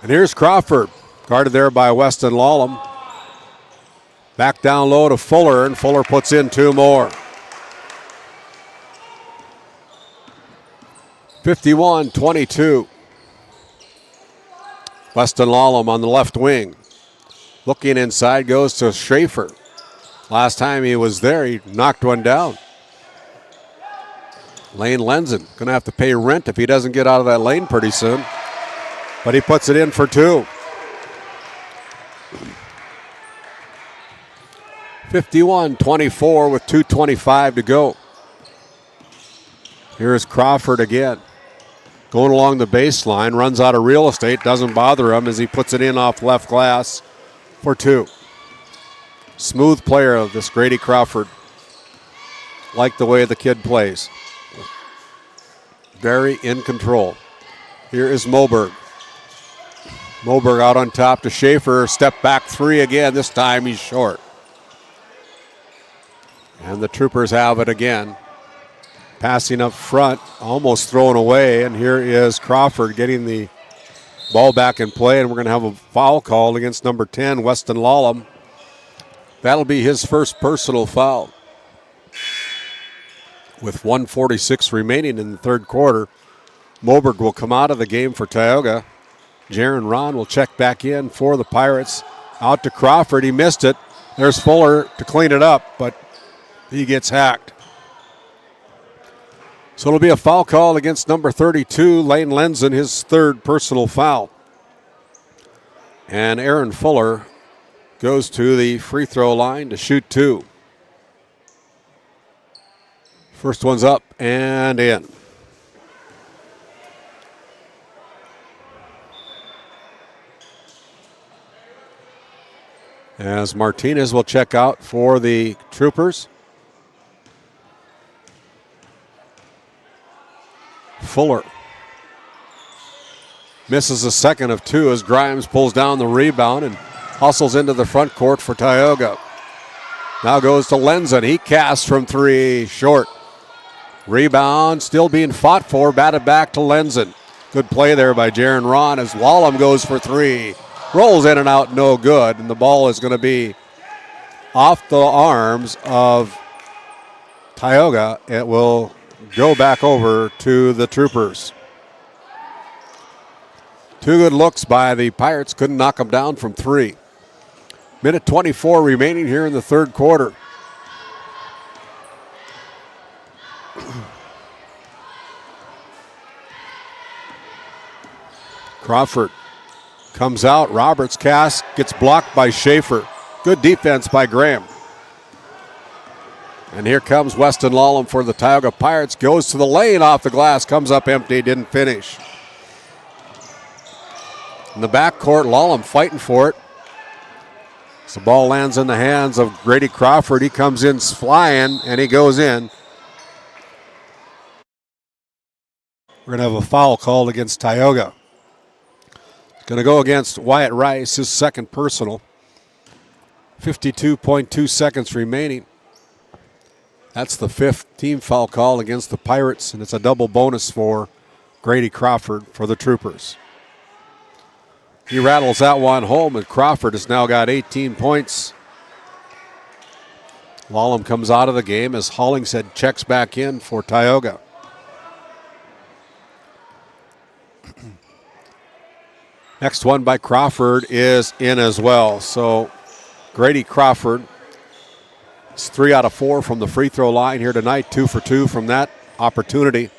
P: And here's Crawford, guarded there by Weston Lallam. Back down low to Fuller, and Fuller puts in 2 more. 51-22. Weston Lallam on the left wing. Looking inside goes to Schaefer. Last time he was there, he knocked one down. Lane Lenzen going to have to pay rent if he doesn't get out of that lane pretty soon. But he puts it in for 2. 51-24 with 2:25 to go. Here's Crawford again. Going along the baseline, runs out of real estate, doesn't bother him as he puts it in off left glass for 2. Smooth player of this Grady Crawford. Like the way the kid plays. Very in control. Here is Moberg. Moberg out on top to Schaefer. Step back 3 again. This time he's short. And the Troopers have it again. Passing up front, almost thrown away, and here is Crawford getting the ball back in play, and we're going to have a foul called against number 10, Weston Lallam. That'll be his first personal foul. With 1:46 remaining in the third quarter, Moberg will come out of the game for Tioga. Jaron Ron will check back in for the Pirates. Out to Crawford, he missed it. There's Fuller to clean it up, but he gets hacked. So it'll be a foul call against number 32, Lane Lenzen, his third personal foul. And Aaron Fuller goes to the free throw line to shoot two. First one's up and in. As Martinez will check out for the Troopers. Fuller misses a second of two as Grimes pulls down the rebound and hustles into the front court for Tioga. Now goes to Lenzen. He casts from three, short. Rebound still being fought for, batted back to Lenzen. Good play there by Jaron Ron as Lallam goes for three. Rolls in and out, no good, and the ball is going to be off the arms of Tioga. It will go back over to the Troopers. Two good looks by the Pirates, couldn't knock them down from three. Minute 24 remaining here in the third quarter. Crawford comes out. Roberts cast, gets blocked by Schaefer. Good defense by Graham. And here comes Weston Lallam for the Tioga Pirates. Goes to the lane off the glass, comes up empty, didn't finish. In the backcourt, Lallam fighting for it. As the ball lands in the hands of Grady Crawford, he comes in flying and he goes in. We're going to have a foul called against Tioga. It's going to go against Wyatt Rice, his second personal. 52.2 seconds remaining. That's the fifth team foul call against the Pirates, and it's a double bonus for Grady Crawford for the Troopers. He rattles that one home, and Crawford has now got 18 points. Lallam comes out of the game as Hollingshead checks back in for Tioga. Next one by Crawford is in as well. So Grady Crawford is 3 out of 4 from the free throw line here tonight, 2 for 2 from that opportunity.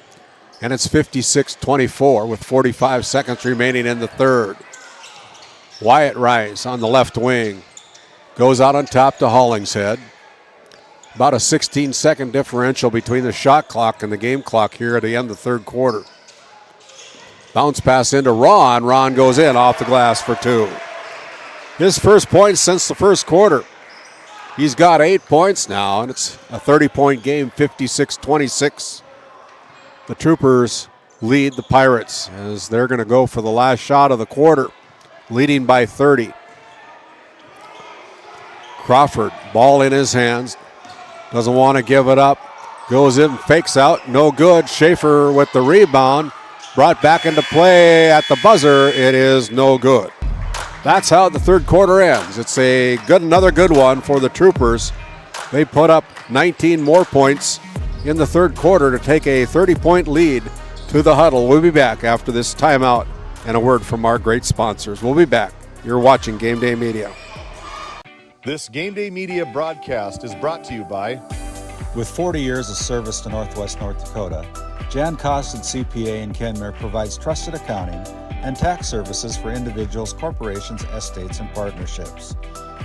P: And it's 56-24 with 45 seconds remaining in the third. Wyatt Rice on the left wing goes out on top to Hollingshead. About a 16-second differential between the shot clock and the game clock here at the end of the third quarter. Bounce pass into Ron. Ron goes in off the glass for two. His first points since the first quarter. He's got 8 points now, and it's a 30-point game, 56-26. The Troopers lead the Pirates as they're going to go for the last shot of the quarter, leading by 30. Crawford, ball in his hands, doesn't want to give it up. Goes in, fakes out, no good. Schaefer with the rebound. Brought back into play at the buzzer. It is no good. That's how the third quarter ends. It's another good one for the Troopers. They put up 19 more points in the third quarter to take a 30-point lead to the huddle. We'll be back after this timeout and a word from our great sponsors. We'll be back. You're watching GameDay Media.
B: This GameDay Media broadcast is brought to you by...
E: With 40 years of service to Northwest North Dakota, Jan Costin CPA in Kenmare provides trusted accounting and tax services for individuals, corporations, estates, and partnerships.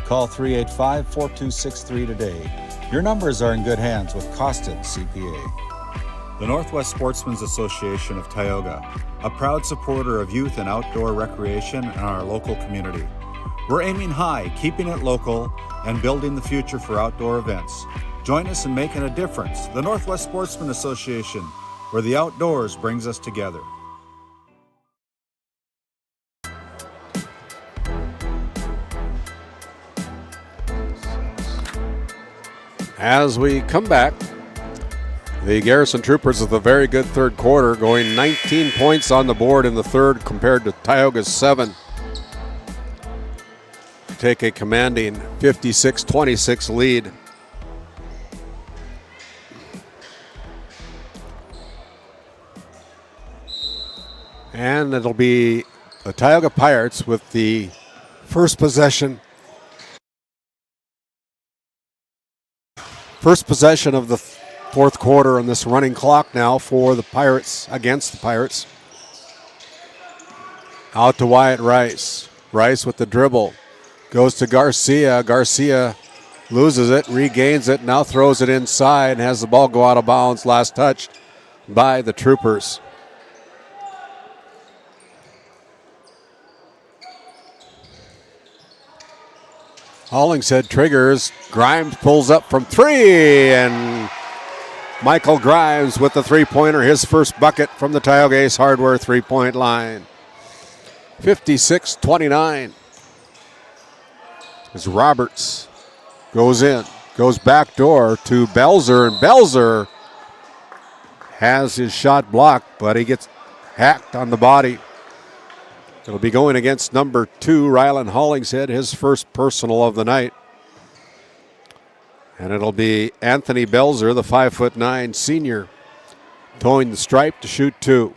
E: Call 385-4263 today. Your numbers are in good hands with Costin CPA. The Northwest Sportsmen's Association of Tioga, a proud supporter of youth and outdoor recreation in our local community. We're aiming high, keeping it local, and building the future for outdoor events. Join us in making a difference. The Northwest Sportsmen Association, where the outdoors brings us together.
P: As we come back, the Garrison Troopers with a very good third quarter, going 19 points on the board in the third compared to Tioga's 7. Take a commanding 56-26 lead. And it'll be the Tioga Pirates with the first possession. First possession of the fourth quarter on this running clock now for the Pirates, against the Pirates. Out to Wyatt Rice. Rice with the dribble. Goes to Garcia. Garcia loses it, regains it, now throws it inside and has the ball go out of bounds. Last touch by the Troopers. Hollingshead triggers. Grimes pulls up from 3, and Michael Grimes with the three-pointer, his first bucket from the Tioga Ace Hardware three-point line. 56-29. As Roberts goes in, goes back door to Belzer, and Belzer has his shot blocked, but he gets hacked on the body. It'll be going against number 2, Rylan Hollingshead, his first personal of the night. And it'll be Anthony Belzer, the 5'9" senior, towing the stripe to shoot 2.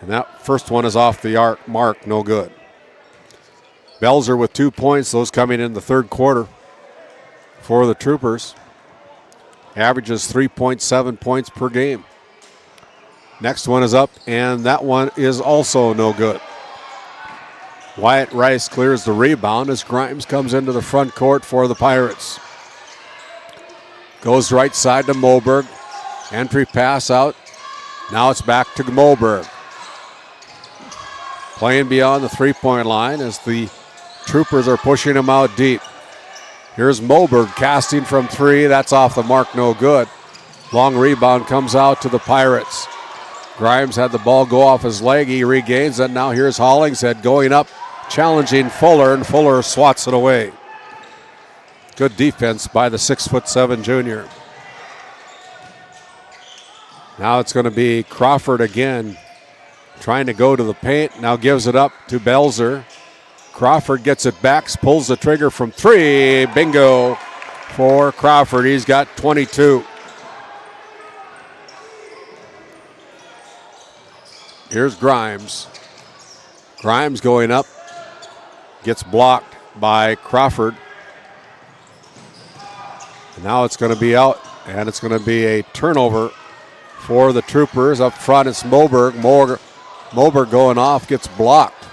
P: And that first one is off the mark, no good. Belzer with 2 points, those coming in the third quarter for the Troopers. Averages 3.7 points per game. Next one is up, and that one is also no good. Wyatt Rice clears the rebound as Grimes comes into the front court for the Pirates. Goes right side to Moberg. Entry pass out. Now it's back to Moberg. Playing beyond the three-point line as the Troopers are pushing him out deep. Here's Moberg casting from 3. That's off the mark, no good. Long rebound comes out to the Pirates. Grimes had the ball go off his leg. He regains it. Now here's Hollingshead going up, challenging Fuller, and Fuller swats it away. Good defense by the 6'7" junior. Now it's going to be Crawford again, trying to go to the paint. Now gives it up to Belzer. Crawford gets it back, pulls the trigger from 3. Bingo for Crawford. He's got 22. Here's Grimes. Grimes going up. Gets blocked by Crawford. And now it's going to be out, and it's going to be a turnover for the Troopers. Up front, it's Moberg. Moberg going off, gets blocked.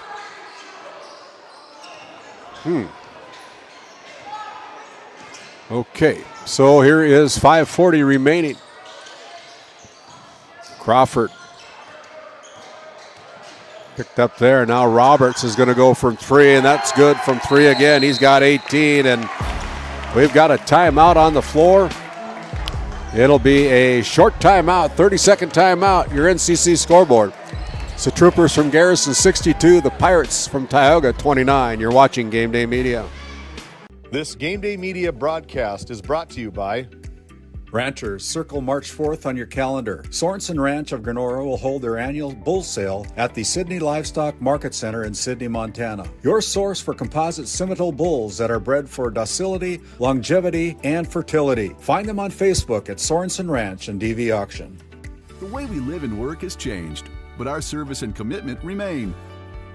P: Okay, so here is 5:40 remaining. Crawford picked up there. Now Roberts is going to go from 3, and that's good from 3 again. He's got 18, and we've got a timeout on the floor. It'll be a short timeout, 30-second timeout. Your NCC scoreboard. It's the Troopers from Garrison 62, the Pirates from Tioga 29. You're watching Game Day Media.
B: This Game Day Media broadcast is brought to you by
E: Ranchers, circle March 4th on your calendar. Sorensen Ranch of Grenora will hold their annual bull sale at the Sydney Livestock Market Center in Sydney, Montana. Your source for composite Simmental bulls that are bred for docility, longevity, and fertility. Find them on Facebook at Sorensen Ranch and DV Auction.
A: The way we live and work has changed, but our service and commitment remain.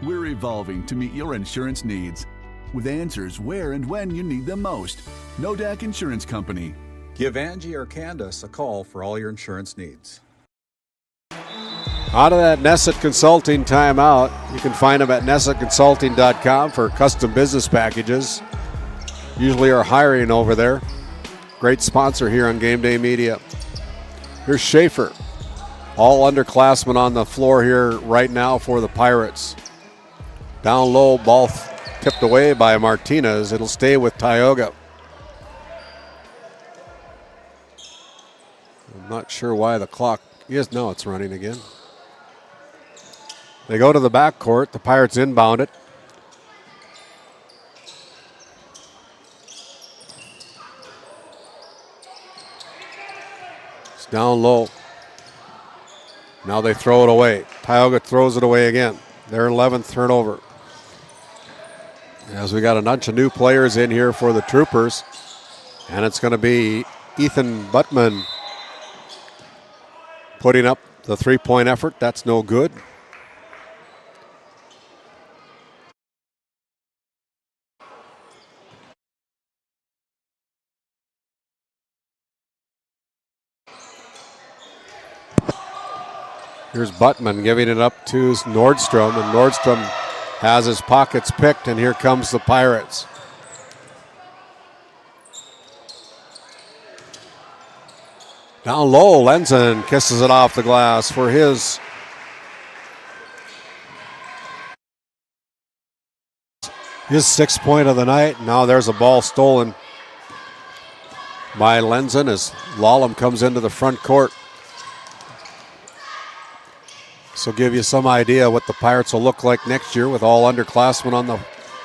A: We're evolving to meet your insurance needs with answers where and when you need them most. Nodak Insurance Company.
E: Give Angie or Candace a call for all your insurance needs.
P: Out of that Nesset Consulting timeout, you can find them at nessetconsulting.com for custom business packages. Usually are hiring over there. Great sponsor here on Game Day Media. Here's Schaefer. All underclassmen on the floor here right now for the Pirates. Down low, ball tipped away by Martinez. It'll stay with Tioga. I'm not sure why the clock is. No, it's running again. They go to the backcourt. The Pirates inbound it. down low. Now they throw it away. Tioga throws it away again. Their 11th turnover. As we got a bunch of new players in here for the Troopers. And it's going to be Ethan Buttman putting up the three-point effort. That's no good. Here's Buttman giving it up to Nordstrom, and Nordstrom has his pockets picked, and here comes the Pirates. Down low, Lenzen kisses it off the glass for his sixth point of the night. Now there's a ball stolen by Lenzen as Lallam comes into the front court. So give you some idea what the Pirates will look like next year with all underclassmen on the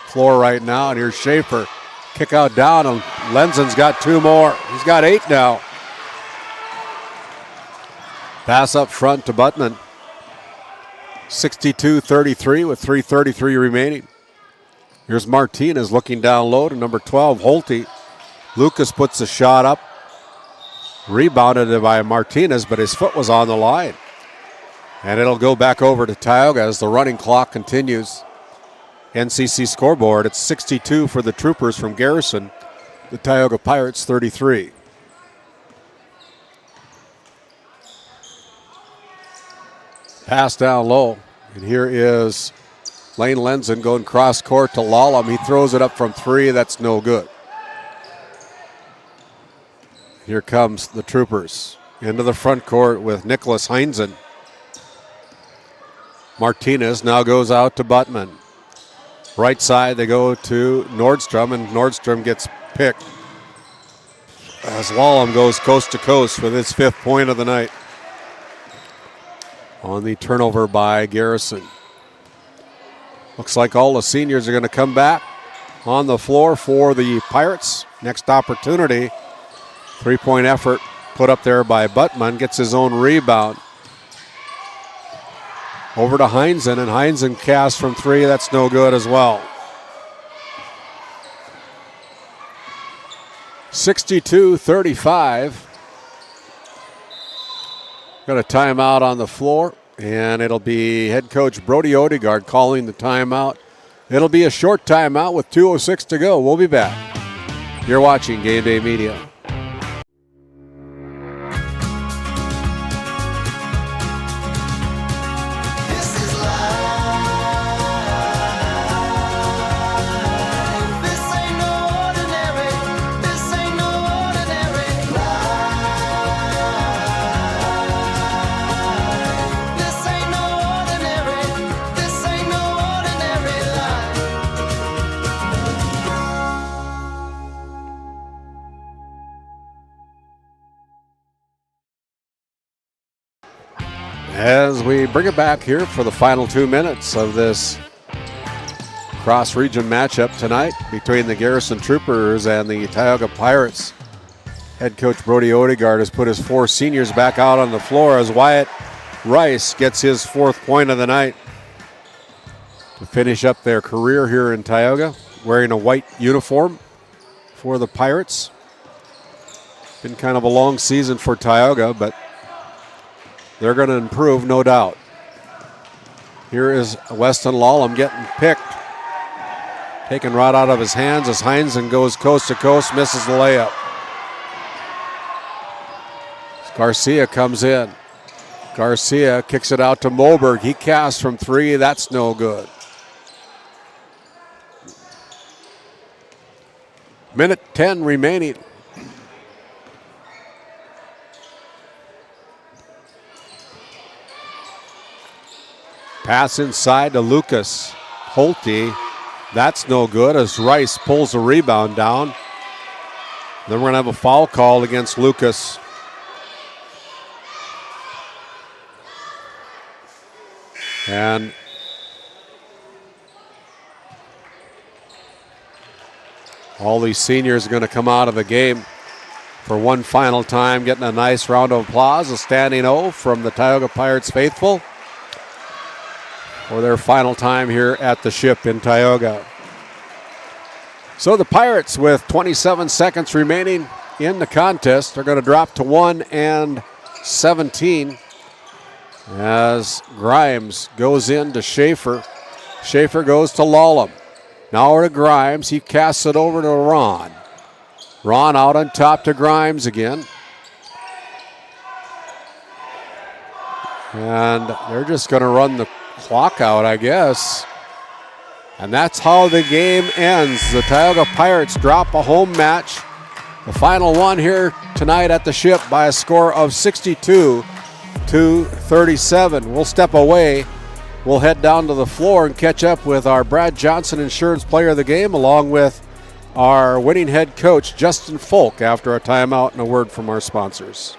P: floor right now. And here's Schaefer. Kick out down, and Lenzen's got two more. He's got 8 now. Pass up front to Buttman. 62-33 with 3:33 remaining. Here's Martinez looking down low to number 12, Holte. Lucas puts a shot up. Rebounded by Martinez, but his foot was on the line. And it'll go back over to Tioga as the running clock continues. NCC scoreboard, it's 62 for the Troopers from Garrison. The Tioga Pirates, 33. Pass down low. And here is Lane Lenzen going cross court to Lallam. He throws it up from 3. That's no good. Here comes the Troopers into the front court with Nicholas Heinzen. Martinez now goes out to Buttman. Right side, they go to Nordstrom, and Nordstrom gets picked as Lallam goes coast to coast with his 5th point of the night on the turnover by Garrison. Looks like all the seniors are going to come back on the floor for the Pirates. Next opportunity, 3-point effort put up there by Buttman, gets his own rebound. Over to Heinzen, and Heinzen casts from 3. That's no good as well. 62-35. Got a timeout on the floor, and it'll be head coach Brody Odegaard calling the timeout. It'll be a short timeout with 2:06 to go. We'll be back. You're watching GameDay Media. As we bring it back here for the final 2 minutes of this cross-region matchup tonight between the Garrison Troopers and the Tioga Pirates. Head coach Brody Odegaard has put his 4 seniors back out on the floor as Wyatt Rice gets his 4th point of the night to finish up their career here in Tioga, wearing a white uniform for the Pirates. Been kind of a long season for Tioga, but they're going to improve, no doubt. Here is Weston Lallam getting picked. Taken right out of his hands as Heinzen goes coast to coast, misses the layup. Garcia comes in. Garcia kicks it out to Moberg. He casts from 3. That's no good. Minute 10 remaining. Pass inside to Lucas. Holte. That's no good as Rice pulls the rebound down. Then we're going to have a foul call against Lucas. And all these seniors are going to come out of the game. for one final time, getting a nice round of applause, a standing O from the Tioga Pirates faithful for their final time here at the Ship in Tioga. So the Pirates, with 27 seconds remaining in the contest, are going to drop to 1-17 as Grimes goes in to Schaefer. Schaefer goes to Lallam. Now over to Grimes. He casts it over to Ron. Ron out on top to Grimes again. And they're just going to run the clock out, I guess. And that's how the game ends. The Tioga Pirates drop a home match. The final one here tonight at the Ship by a score of 62-37. We'll step away. We'll head down to the floor and catch up with our Brad Johnson Insurance Player of the Game, along with our winning head coach, Justin Folk, after a timeout and a word from our sponsors.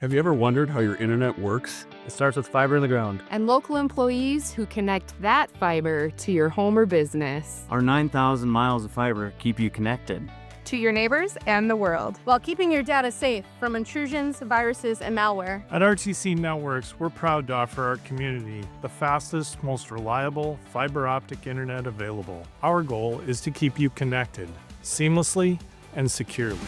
G: Have you ever wondered how your internet works? It starts with fiber in the ground.
K: And local employees who connect that fiber to your home or business.
G: Our 9,000 miles of fiber keep you connected
K: To your neighbors and the world, while keeping your data safe from intrusions, viruses, and malware.
U: At RTC Networks, we're proud to offer our community the fastest, most reliable fiber optic internet available. Our goal is to keep you connected seamlessly and securely.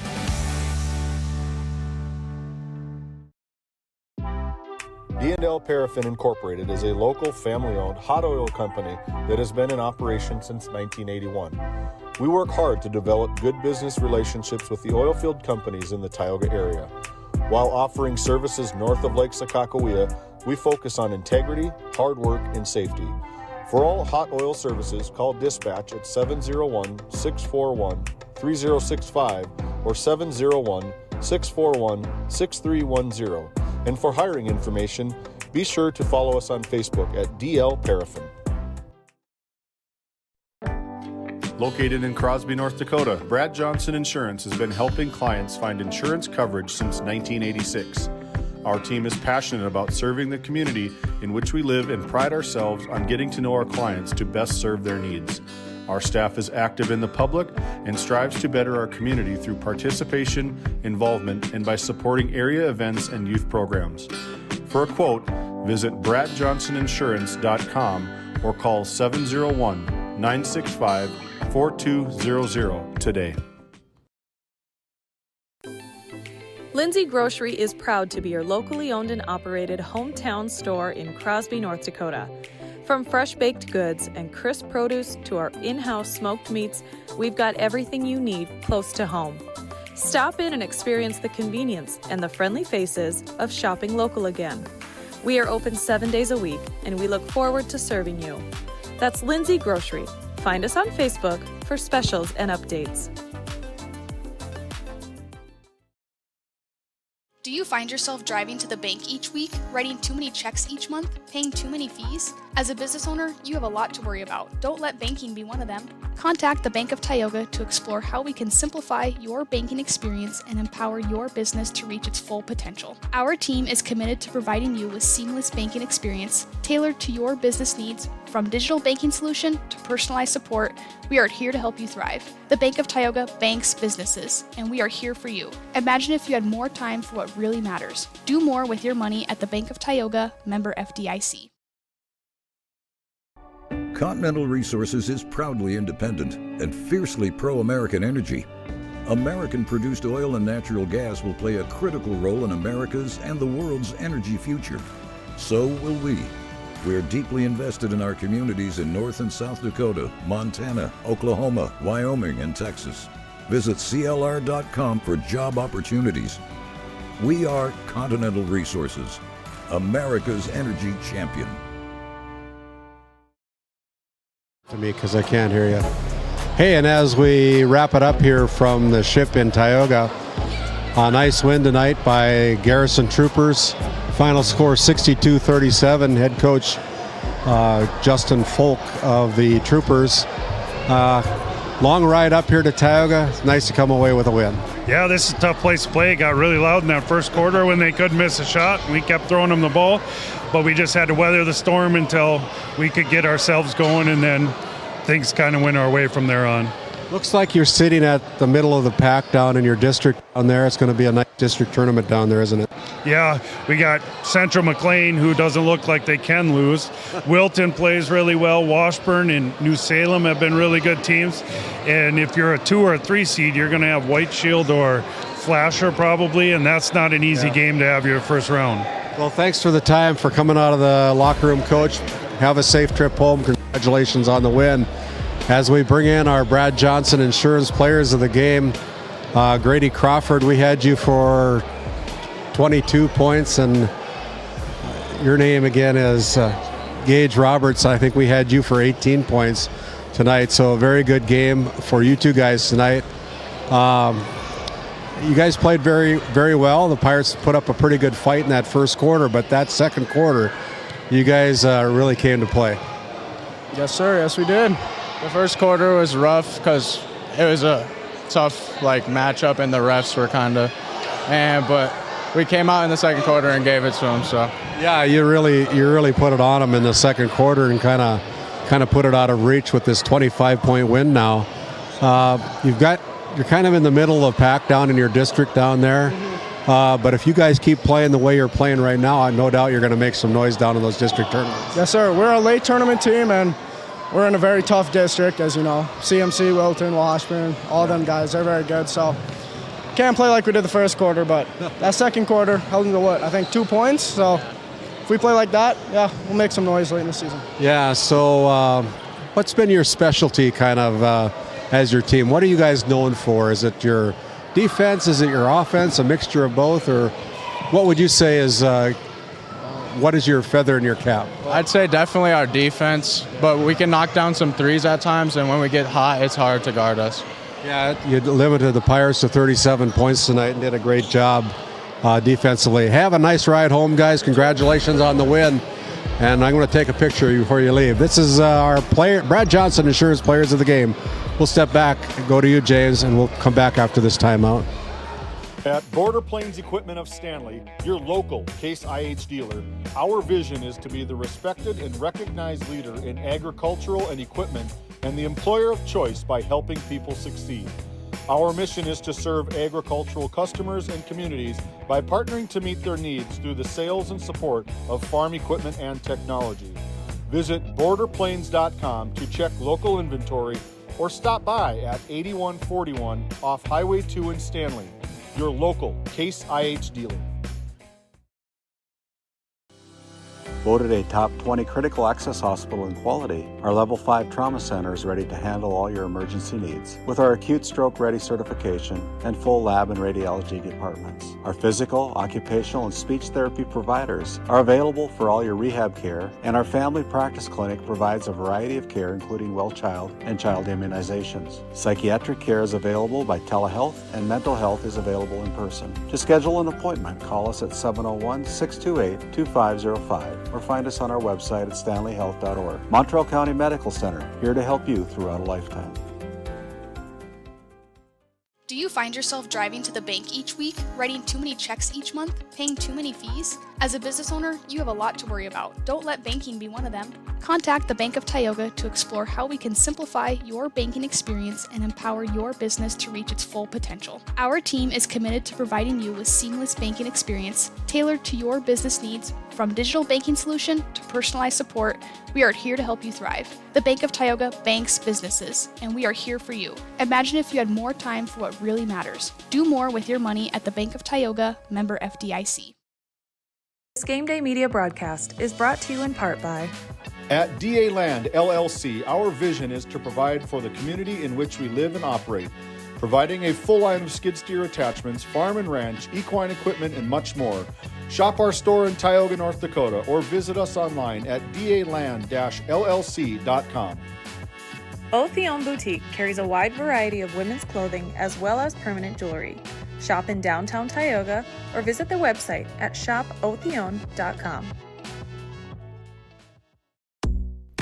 B: D&L Paraffin Incorporated is a local family-owned hot oil company that has been in operation since 1981. We work hard to develop good business relationships with the oilfield companies in the Tioga area. While offering services north of Lake Sakakawea, we focus on integrity, hard work, and safety. For all hot oil services, call dispatch at 701-641-3065 or 701-641-6310. And for hiring information, be sure to follow us on Facebook at DL Paraffin. Located in Crosby, North Dakota, Brad Johnson Insurance has been helping clients find insurance coverage since 1986. Our team is passionate about serving the community in which we live and pride ourselves on getting to know our clients to best serve their needs. Our staff is active in the public and strives to better our community through participation, involvement, and by supporting area events and youth programs. For a quote, visit bradjohnsoninsurance.com or call 701-965-4200 today.
N: Lindsay Grocery is proud to be your locally owned and operated hometown store in Crosby, North Dakota. From fresh baked goods and crisp produce to our in-house smoked meats, we've got everything you need close to home. Stop in and experience the convenience and the friendly faces of shopping local again. We are open 7 days a week, and we look forward to serving you. That's Lindsay Grocery. Find us on Facebook for specials and updates.
V: Do you find yourself driving to the bank each week, writing too many checks each month, paying too many fees? As a business owner, you have a lot to worry about. Don't let banking be one of them. Contact the Bank of Tioga to explore how we can simplify your banking experience and empower your business to reach its full potential. Our team is committed to providing you with seamless banking experience tailored to your business needs. From digital banking solution to personalized support, we are here to help you thrive. The Bank of Tioga banks businesses, and we are here for you. Imagine if you had more time for what really matters. Do more with your money at the Bank of Tioga, member FDIC.
W: Continental Resources is proudly independent and fiercely pro-American energy. American-produced oil and natural gas will play a critical role in America's and the world's energy future. So will we. We are deeply invested in our communities in North and South Dakota, Montana, Oklahoma, Wyoming, and Texas. Visit CLR.com for job opportunities. We are Continental Resources, America's energy champion.
P: To me, because I can't hear you. Hey, and as we wrap it up here from the Ship in Tioga, a nice win tonight by Garrison Troopers. Final score 62-37. Head coach Justin Folk of the Troopers. Long ride up here to Tioga. It's nice to come away with a win.
U: Yeah, this is a tough place to play. It got really loud in that first quarter when they couldn't miss a shot. We kept throwing them the ball, but we just had to weather the storm until we could get ourselves going, and then things kind of went our way from there on.
P: Looks like you're sitting at the middle of the pack down in your district down there. It's going to be a nice district tournament down there, isn't it?
H: Yeah, we got Central McLean, who doesn't look like they can lose. Wilton plays really well. Washburn and New Salem have been really good teams. And if you're a 2 or a 3 seed, you're going to have White Shield or Flasher probably, and that's not an easy game to have your first round.
P: Well, thanks for the time, for coming out of the locker room, Coach. Have a safe trip home. Congratulations on the win. As we bring in our Brad Johnson Insurance Players of the Game, Grady Crawford, we had you for 22 points, and your name again is Gage Roberts. I think we had you for 18 points tonight, so a very good game for you two guys tonight. You guys played very, very well. The Pirates put up a pretty good fight in that first quarter, but that second quarter, you guys really came to play.
I: Yes, sir. Yes, we did. The first quarter was rough because it was a tough matchup, and the refs were but we came out in the second quarter and gave it to them. So
P: yeah, you really put it on them in the second quarter and kind of put it out of reach with this 25-point win. Now you're kind of in the middle of pack down in your district down there. But if you guys keep playing the way you're playing right now, no doubt you're going to make some noise down in those district tournaments.
I: Yes, sir. We're a late tournament team, and we're in a very tough district, as you know. CMC, Wilton, Washburn, all them guys, they're very good. So can't play like we did the first quarter, but that second quarter held them to I think 2 points. So if we play like that, yeah, we'll make some noise late in the season.
P: Yeah, so what's been your specialty as your team? What are you guys known for? Is it your defense? Is it your offense? A mixture of both? Or what would you say is what is your feather in your cap?
I: I'd say definitely our defense, but we can knock down some threes at times, and when we get hot, it's hard to guard us.
P: Yeah, you limited the Pirates to 37 points tonight and did a great job defensively. Have a nice ride home, guys. Congratulations on the win. And I'm going to take a picture of you before you leave. This is our Brad Johnson Insurance Players of the Game. We'll step back and go to you, James, and we'll come back after this timeout.
F: At Border Plains Equipment of Stanley, your local Case IH dealer, our vision is to be the respected and recognized leader in agricultural and equipment and the employer of choice by helping people succeed. Our mission is to serve agricultural customers and communities by partnering to meet their needs through the sales and support of farm equipment and technology. Visit borderplains.com to check local inventory or stop by at 8141 off Highway 2 in Stanley, your local Case IH dealer.
D: Voted a top 20 critical access hospital in quality, our Level 5 Trauma Center is ready to handle all your emergency needs. With our acute stroke ready certification and full lab and radiology departments, our physical, occupational, and speech therapy providers are available for all your rehab care, and our family practice clinic provides a variety of care including well child and child immunizations. Psychiatric care is available by telehealth, and mental health is available in person. To schedule an appointment, call us at 701-628-2505 or find us on our website at stanleyhealth.org. Montreal County Medical Center, here to help you throughout a lifetime.
V: Do you find yourself driving to the bank each week, writing too many checks each month, paying too many fees? As a business owner, you have a lot to worry about. Don't let banking be one of them. Contact the Bank of Tioga to explore how we can simplify your banking experience and empower your business to reach its full potential. Our team is committed to providing you with seamless banking experience tailored to your business needs. From digital banking solution to personalized support, we are here to help you thrive. The Bank of Tioga banks businesses, and we are here for you. Imagine if you had more time for what really matters. Do more with your money at the Bank of Tioga, member FDIC.
N: This GameDay Media broadcast is brought to you in part by
F: At DA Land LLC, our vision is to provide for the community in which we live and operate, providing a full line of skid steer attachments, farm and ranch, equine equipment, and much more. Shop our store in Tioga, North Dakota, or visit us online at daland-llc.com.
N: Otheon Boutique carries a wide variety of women's clothing as well as permanent jewelry. Shop in downtown Tioga or visit their website at shopotheon.com.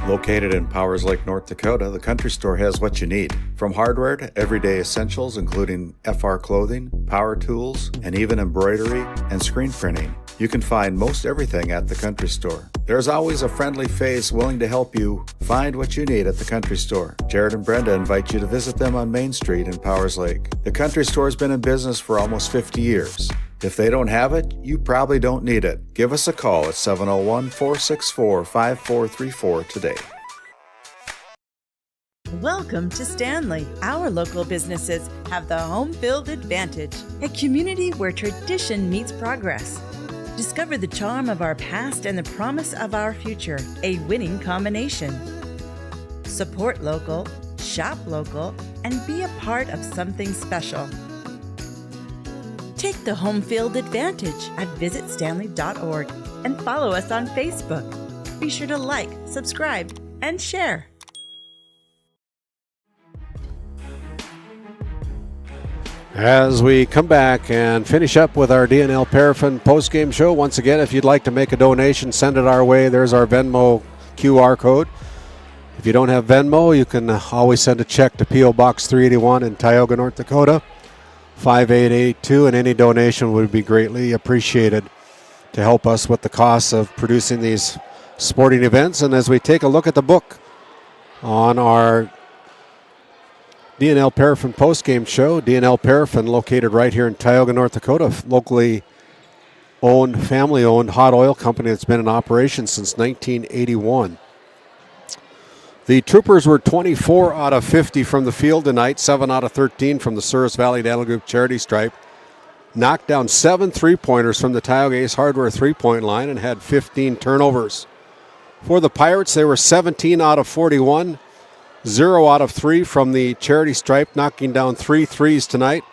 D: Located in Powers Lake, North Dakota, the Country Store has what you need. From hardware to everyday essentials, including FR clothing, power tools, and even embroidery and screen printing.
B: You can find most everything at the country store. There's always a friendly face willing to help you find what you need at the country store. Jared and Brenda invite you to visit them on Main Street in Powers Lake. The country store has been in business for almost 50 years. If they don't have it, you probably don't need it. Give us a call at 701-464-5434 today.
Q: Welcome to Stanley. Our local businesses have the home field advantage, a community where tradition meets progress. Discover the charm of our past and the promise of our future, a winning combination. Support local, shop local, and be a part of something special. Take the home field advantage at visitstanley.org and follow us on Facebook. Be sure to like, subscribe, and share.
P: As we come back and finish up with our DNL Paraffin post-game show, once again, if you'd like to make a donation, send it our way. There's our Venmo QR code. If you don't have Venmo, you can always send a check to P.O. Box 381 in Tioga, North Dakota, 5882, and any donation would be greatly appreciated to help us with the costs of producing these sporting events. And as we take a look at the book on our DNL Paraffin post-game show, DNL Paraffin located right here in Tioga, North Dakota, locally owned, family-owned hot oil company that's been in operation since 1981. The Troopers were 24 out of 50 from the field tonight, 7 out of 13 from the Souris Valley Daniel Group charity stripe. Knocked down 7 three-pointers from the Tioga Ace Hardware three-point line and had 15 turnovers. For the Pirates, they were 17 out of 41, 0 out of 3 from the charity stripe, knocking down 3 threes tonight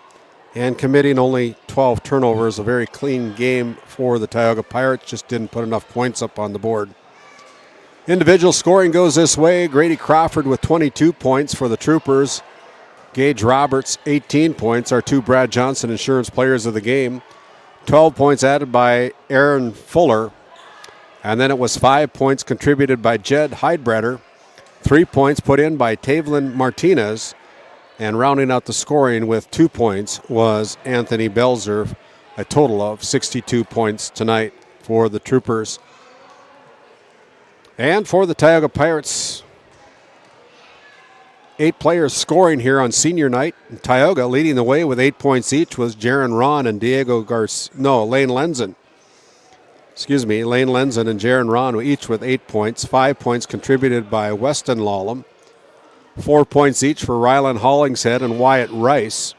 P: and committing only 12 turnovers. A very clean game for the Tioga Pirates, just didn't put enough points up on the board. Individual scoring goes this way. Grady Crawford with 22 points for the Troopers. Gage Roberts, 18 points, our 2 Brad Johnson Insurance players of the game. 12 points added by Aaron Fuller. And then it was 5 points contributed by Jed Heidbreder. 3 points put in by Tavelin Martinez. And rounding out the scoring with 2 points was Anthony Belzer. A total of 62 points tonight for the Troopers. And for the Tioga Pirates, 8 players scoring here on senior night. Tioga leading the way with 8 points each was Jaron Ron and Lane Lenzen. Lane Lenzen and Jaron Ron each with 8 points. 5 points contributed by Weston Lallam. 4 points each for Rylan Hollingshead and Wyatt Rice.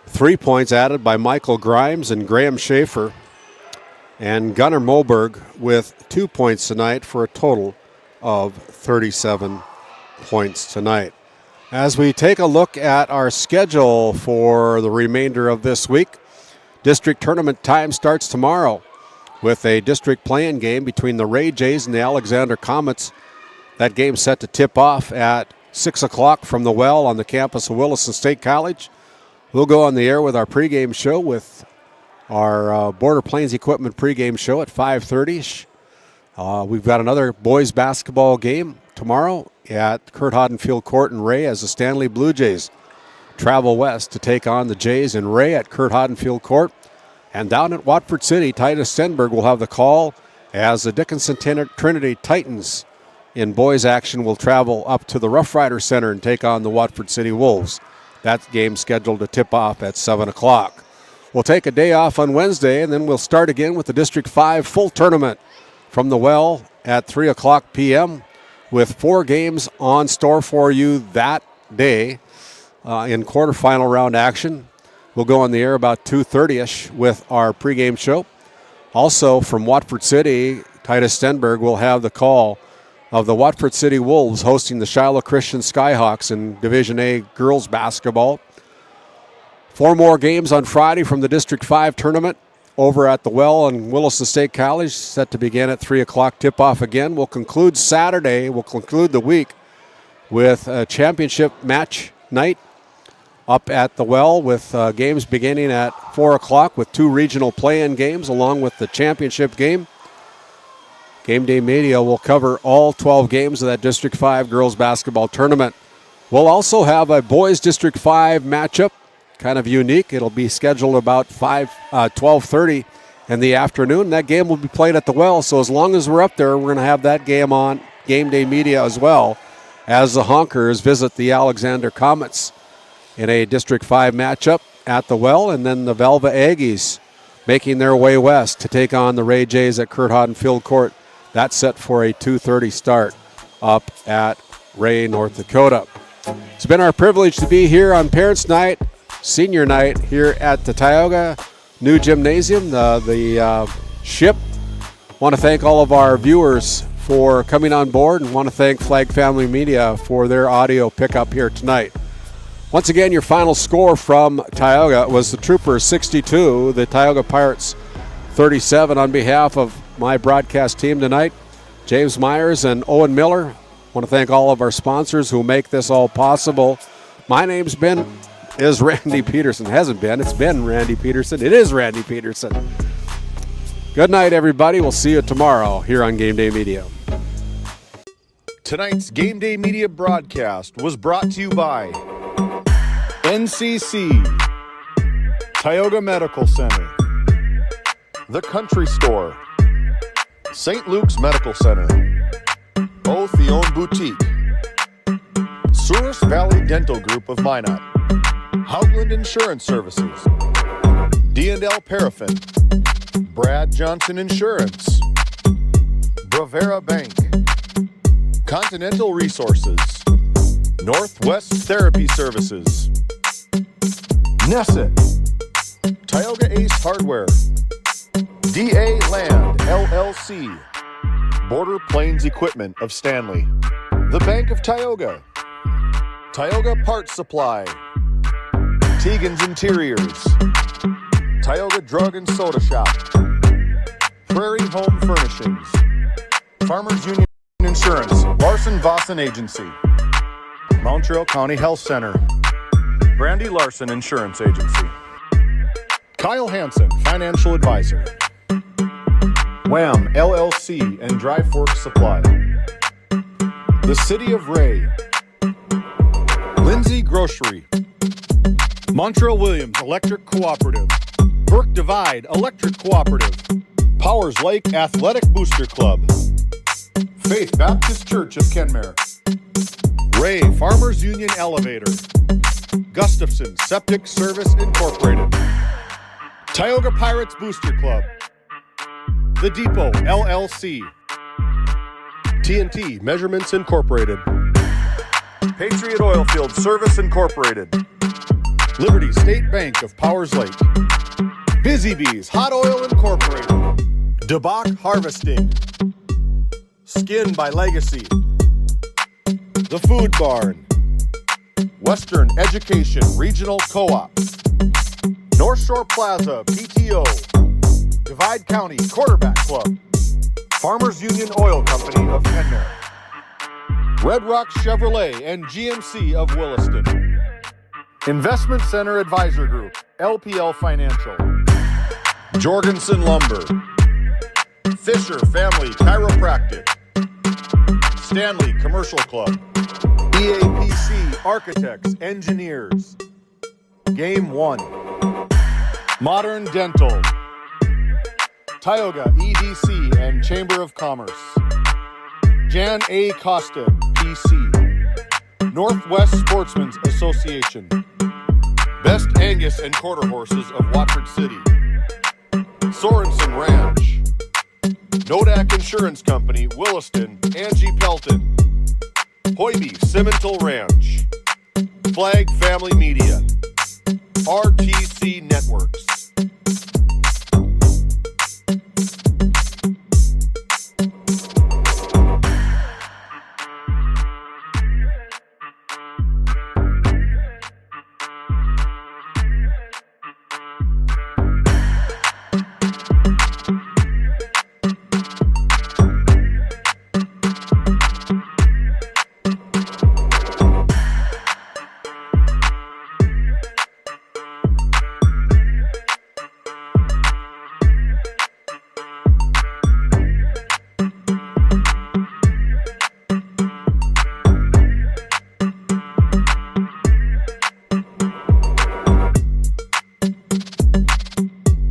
P: 3 points added by Michael Grimes and Graham Schaefer. And Gunnar Moberg with 2 points tonight for a total of 37 points tonight. As we take a look at our schedule for the remainder of this week, district tournament time starts tomorrow with a district play-in game between the Ray Jays and the Alexander Comets. That game set to tip off at 6 o'clock from the well on the campus of Williston State College. We'll go on the air with our pregame show with our Border Plains Equipment pregame show at 5:30. We've got another boys basketball game tomorrow at Kurt Hadenfield Court in Ray as the Stanley Blue Jays travel west to take on the Jays in Ray at Kurt Hadenfield Court. And down at Watford City, Titus Stenberg will have the call as the Dickinson Trinity Titans in boys action will travel up to the Rough Rider Center and take on the Watford City Wolves. That game scheduled to tip off at 7 o'clock. We'll take a day off on Wednesday, and then we'll start again with the District 5 full tournament from the well at 3 o'clock p.m. with 4 games on store for you that day in quarterfinal round action. We'll go on the air about 2:30ish with our pregame show. Also from Watford City, Titus Stenberg will have the call of the Watford City Wolves hosting the Shiloh Christian Skyhawks in Division A girls basketball. 4 more games on Friday from the District 5 tournament over at the well in Williston State College, set to begin at 3 o'clock tip-off again. We'll conclude Saturday, we'll conclude the week with a championship match night up at the well with games beginning at 4 o'clock with 2 regional play-in games along with the championship game. GameDay Media will cover all 12 games of that District 5 girls basketball tournament. We'll also have a boys District 5 matchup kind of unique. It'll be scheduled about 12:30 in the afternoon. That game will be played at the Well, so as long as we're up there, we're going to have that game on Game Day Media as well, as the Honkers visit the Alexander Comets in a District 5 matchup at the Well, and then the Velva Aggies making their way west to take on the Ray Jays at Kurt Hodden Field Court. That's set for a 2:30 start up at Ray, North Dakota. It's been our privilege to be here on Parents' Night, Senior Night here at the Tioga new gymnasium, the SHIP. Want to thank all of our viewers for coming on board, and want to thank Flag Family Media for their audio pickup here tonight. Once again, your final score from Tioga was the Troopers 62, the Tioga Pirates 37. On behalf of my broadcast team tonight, James Myers and Owen Miller, I want to thank all of our sponsors who make this all possible. My name's is Randy Peterson. Hasn't been. It's been Randy Peterson. It is Randy Peterson. Good night, everybody. We'll see you tomorrow here on Game Day Media.
B: Tonight's Game Day Media broadcast was brought to you by NCC, Tioga Medical Center, The Country Store, St. Luke's Medical Center, Otheon Boutique, Souris Valley Dental Group of Minot, Hoagland Insurance Services, D&L Paraffin, Brad Johnson Insurance, Bravera Bank, Continental Resources, Northwest Therapy Services, Nesset, Tioga Ace Hardware, DA Land LLC, Border Plains Equipment of Stanley, the Bank of Tioga, Tioga Parts Supply, Tegan's Interiors, Tioga Drug and Soda Shop, Prairie Home Furnishings, Farmers Union Insurance, Larson Vossen Agency, Montreal County Health Center, Brandy Larson Insurance Agency, Kyle Hansen, Financial Advisor, Wham LLC and Dry Fork Supply, the City of Ray, Lindsay Grocery, Montreal Williams Electric Cooperative, Burke Divide Electric Cooperative, Powers Lake Athletic Booster Club, Faith Baptist Church of Kenmare, Ray Farmers Union Elevator, Gustafson Septic Service Incorporated, Tioga Pirates Booster Club, The Depot LLC, TNT Measurements Incorporated, Patriot Oilfield Service Incorporated, Liberty State Bank of Powers Lake, Busy Bees Hot Oil Incorporated, DeBach Harvesting, Skin by Legacy, The Food Barn, Western Education Regional Co-op, North Shore Plaza PTO, Divide County Quarterback Club, Farmers Union Oil Company of Kenmare, Red Rock Chevrolet and GMC of Williston, Investment Center Advisor Group, LPL Financial, Jorgensen Lumber, Fisher Family Chiropractic, Stanley Commercial Club, EAPC Architects Engineers, Game 1, Modern Dental, Tioga EDC and Chamber of Commerce, Jan A. Costa, PC, Northwest Sportsmen's Association, Best Angus and Quarter Horses of Watford City, Sorensen Ranch, Nodak Insurance Company, Williston, Angie Pelton, Hoiby Simmental Ranch, Flag Family Media, RTC Networks,